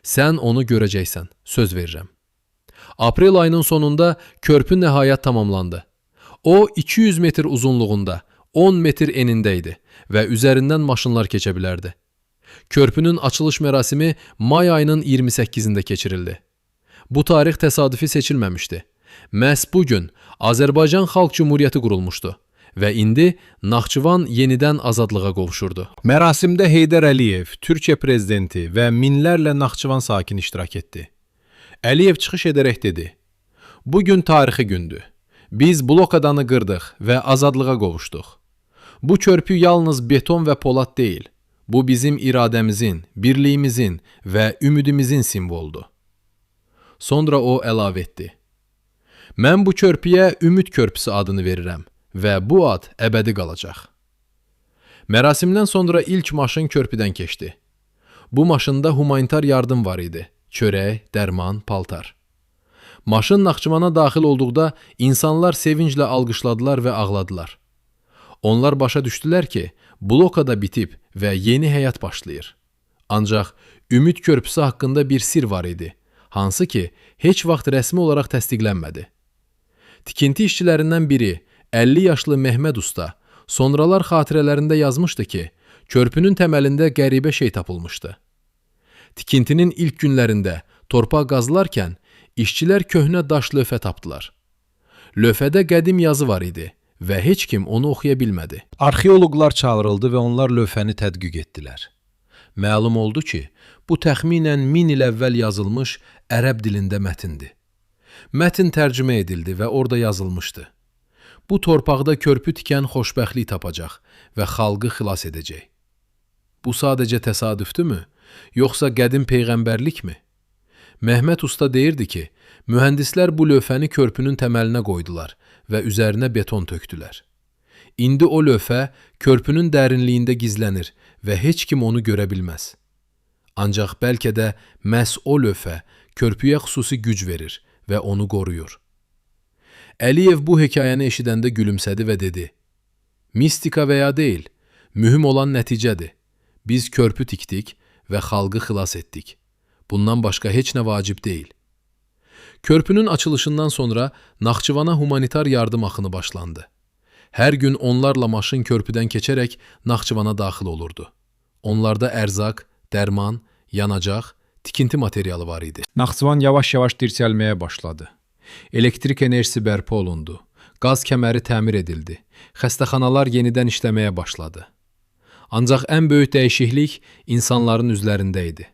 "Sən onu görəcəksən, söz verirəm." Aprel ayının sonunda körpü nəhayət tamamlandı. O 200 metr uzunluğunda, 10 metr enində idi və üzərindən maşınlar keçə bilərdi. Körpünün açılış mərasimi may ayının 28-də keçirildi. Bu tarix təsadüfi seçilməmişdi. Məhz bu gün Azərbaycan Xalq Cümhuriyyəti qurulmuşdu və indi Naxçıvan yenidən azadlığa qovuşurdu. Mərasimdə Heydər Əliyev, Türkiyə prezidenti və minlərlə Naxçıvan sakini iştirak etdi. Əliyev çıxış edərək dedi: "Bu gün tarixi gündür. Biz blokadanı qırdıq və azadlığa qovuşduq. Bu körpü yalnız beton və polad deyil, Bu bizim iradəmizin, birliyimizin və ümidimizin simvoludur. Sonra o əlavə etdi. Mən bu körpüyə Ümid Körpüsü adını verirəm və bu ad əbədi qalacaq. Mərasimdən sonra ilk maşın körpüdən keçdi. Bu maşında humanitar yardım var idi. Çörək, dərman, paltar. Maşın Naxçıvana daxil olduqda insanlar sevinclə alqışladılar və ağladılar. Onlar başa düşdülər ki, blokada bitib və yeni həyat başlayır. Ancaq Ümid Körpüsü haqqında bir sir var idi, hansı ki, heç vaxt rəsmi olaraq təsdiqlənmədi. Tikinti işçilərindən biri, 50 yaşlı Mehmed Usta, sonralar xatirələrində yazmışdı ki, körpünün təməlində qəribə şey tapılmışdı. Tikintinin ilk günlərində torpaq qazılarkən işçilər köhnə daş lövhə tapdılar. Lövhədə qədim yazı var idi və heç kim onu oxuya bilmədi. Arxeoloqlar çağırıldı və onlar lövhəni tədqiq etdilər. Məlum oldu ki, bu təxminən 1000 il əvvəl yazılmış ərəb dilində mətindir. Mətn tərcümə edildi və orada yazılmışdı. Bu torpaqda körpü tikən xoşbəxtlik tapacaq və xalqı xilas edəcək. Bu sadəcə təsadüfdürmü, yoxsa qədim peyğəmbərlikmi? Mehmed Usta deyirdi ki, mühəndislər bu lövhəni körpünün təməlinə qoydular və üzərinə beton tökdülər. İndi o lövhə körpünün dərinliyində gizlənir və heç kim onu görə bilməz. Ancaq bəlkə də məhz o lövhə körpüyə xüsusi güc verir və onu qoruyur. Əliyev bu hekayəni eşidəndə gülümsədi və dedi, mistika və ya deyil, mühüm olan nəticədir. Biz körpü tikdik və xalqı xilas etdik. Bundan başqa heç nə vacib deyil. Körpünün açılışından sonra Naxçıvana humanitar yardım axını başlandı. Hər gün onlarla maşın körpüdən keçərək Naxçıvana daxil olurdu. Onlarda ərzaq, dərman, yanacaq, tikinti materialı var idi. Naxçıvan yavaş-yavaş dirçəlməyə başladı. Elektrik enerjisi bərpa olundu. Qaz kəməri təmir edildi. Xəstəxanalar yenidən işləməyə başladı. Ancaq ən böyük dəyişiklik insanların üzlərində idi.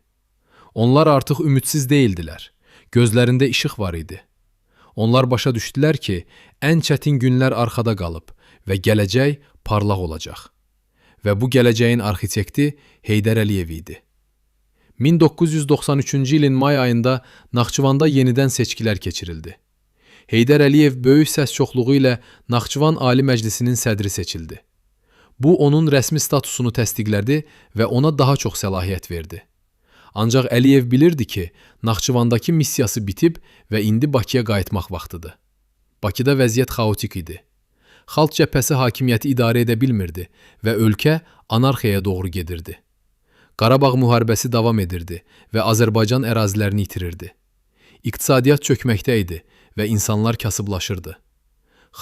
Onlar artıq ümidsiz deyildilər. Gözlərində işıq var idi. Onlar başa düşdülər ki, ən çətin günlər arxada qalıb və gələcək parlaq olacaq. Və bu gələcəyin arxitekti Heydər Əliyev idi. 1993-cü ilin may ayında Naxçıvanda yenidən seçkilər keçirildi. Heydər Əliyev böyük səs çoxluğu ilə Naxçıvan Ali Məclisinin sədri seçildi. Bu, onun rəsmi statusunu təsdiqlədi və ona daha çox səlahiyyət verdi. Ancaq Əliyev bilirdi ki, Naxçıvandakı missiyası bitib və indi Bakıya qayıtmaq vaxtıdır. Bakıda vəziyyət xaotik idi. Xalq cəbhəsi hakimiyyəti idarə edə bilmirdi və ölkə anarxiyaya doğru gedirdi. Qarabağ müharibəsi davam edirdi və Azərbaycan ərazilərini itirirdi. İqtisadiyyat çökməkdə idi və insanlar kasıblaşırdı.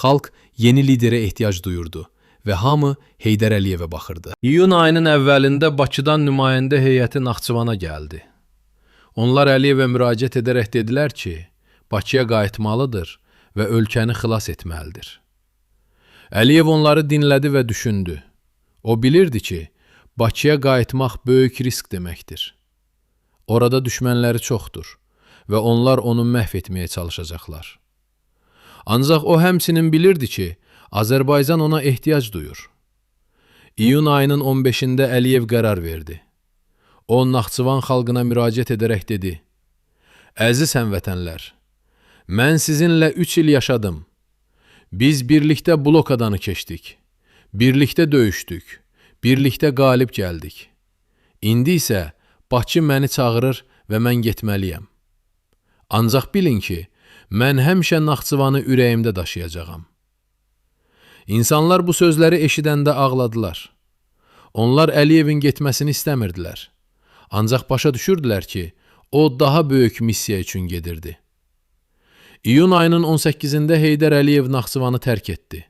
Xalq yeni liderə ehtiyac duyurdu və hamı Heydər Əliyevə baxırdı. İyun ayının əvvəlində Bakıdan nümayəndə heyəti Naxçıvana gəldi. Onlar Əliyevə müraciət edərək dedilər ki, Bakıya qayıtmalıdır və ölkəni xilas etməlidir. Əliyev onları dinlədi və düşündü. O bilirdi ki, Bakıya qayıtmaq böyük risk deməkdir. Orada düşmənləri çoxdur və onlar onu məhv etməyə çalışacaqlar. Ancaq o həmçinin bilirdi ki, Azərbaycan ona ehtiyac duyur. İyun ayının 15-də Əliyev qərar verdi. O, Naxçıvan xalqına müraciət edərək dedi, əziz həmvətənlər, mən sizinlə 3 il yaşadım. Biz birlikdə blokadanı keçdik, birlikdə döyüşdük, birlikdə qalib gəldik. İndi isə Bakı məni çağırır və mən getməliyəm. Ancaq bilin ki, mən həmişə Naxçıvanı ürəyimdə daşıyacağam. İnsanlar bu sözləri eşidəndə ağladılar. Onlar Əliyevin getməsini istəmirdilər. Ancaq başa düşürdülər ki, o daha böyük missiya üçün gedirdi. İyun ayının 18-də Heydər Əliyev Naxçıvanı tərk etdi.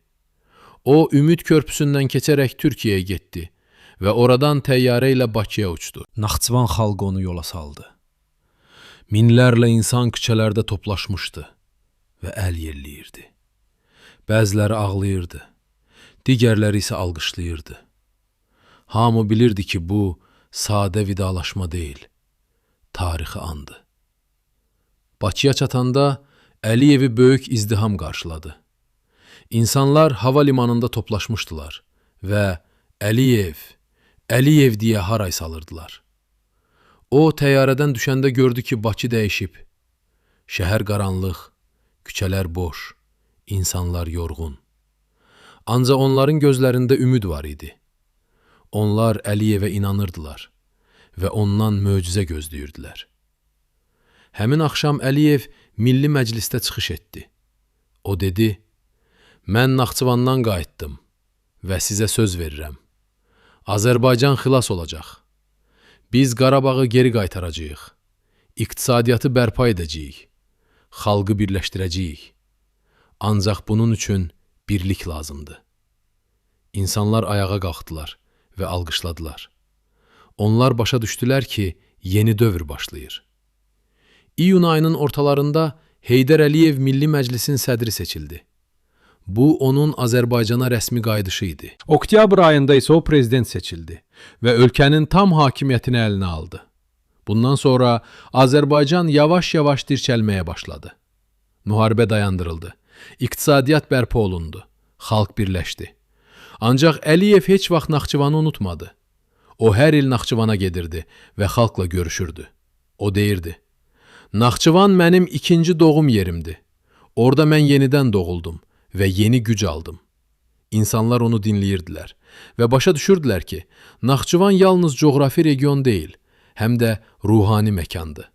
O, Ümid Körpüsündən keçərək Türkiyəyə getdi və oradan təyyarə ilə Bakıya uçdu. Naxçıvan xalqı onu yola saldı. Minlərlə insan küçələrdə toplaşmışdı və əl yelləyirdi. Bəziləri ağlayırdı, digərləri isə alqışlayırdı. Hamı bilirdi ki, bu sadə vidalaşma deyil, tarixi andı. Bakıya çatanda Əliyevi böyük izdiham qarşıladı. İnsanlar hava limanında toplaşmışdılar və Əliyev, Əliyev deyə haray salırdılar. O, təyyarədən düşəndə gördü ki, Bakı dəyişib. Şəhər qaranlıq, küçələr boş, insanlar yorğun. Ancaq onların gözlərində ümid var idi. Onlar Əliyevə inanırdılar və ondan möcüzə gözləyirdilər. Həmin axşam Əliyev Milli Məclisdə çıxış etdi. O dedi, mən Naxçıvandan qayıtdım və sizə söz verirəm. Azərbaycan xilas olacaq. Biz Qarabağı geri qaytaracağıq. İqtisadiyyatı bərpa edəcəyik. Xalqı birləşdirəcəyik. Ancaq bunun üçün birlik lazımdır. İnsanlar ayağa qalxdılar və alqışladılar. Onlar başa düşdülər ki, yeni dövr başlayır. İyun ayının ortalarında Heydər Əliyev Milli Məclisin sədri seçildi. Bu, onun Azərbaycana rəsmi qayıdışı idi. Oktyabr ayında isə o prezident seçildi və ölkənin tam hakimiyyətini əlinə aldı. Bundan sonra Azərbaycan yavaş-yavaş dirçəlməyə başladı. Müharibə dayandırıldı. İqtisadiyyat bərpa olundu. Xalq birləşdi. Ancaq Əliyev heç vaxt Naxçıvanı unutmadı. O hər il Naxçıvana gedirdi və xalqla görüşürdü. O deyirdi, Naxçıvan mənim ikinci doğum yerimdir. Orada mən yenidən doğuldum və yeni güc aldım. İnsanlar onu dinləyirdilər və başa düşürdülər ki, Naxçıvan yalnız coğrafi region deyil, həm də ruhani məkandır.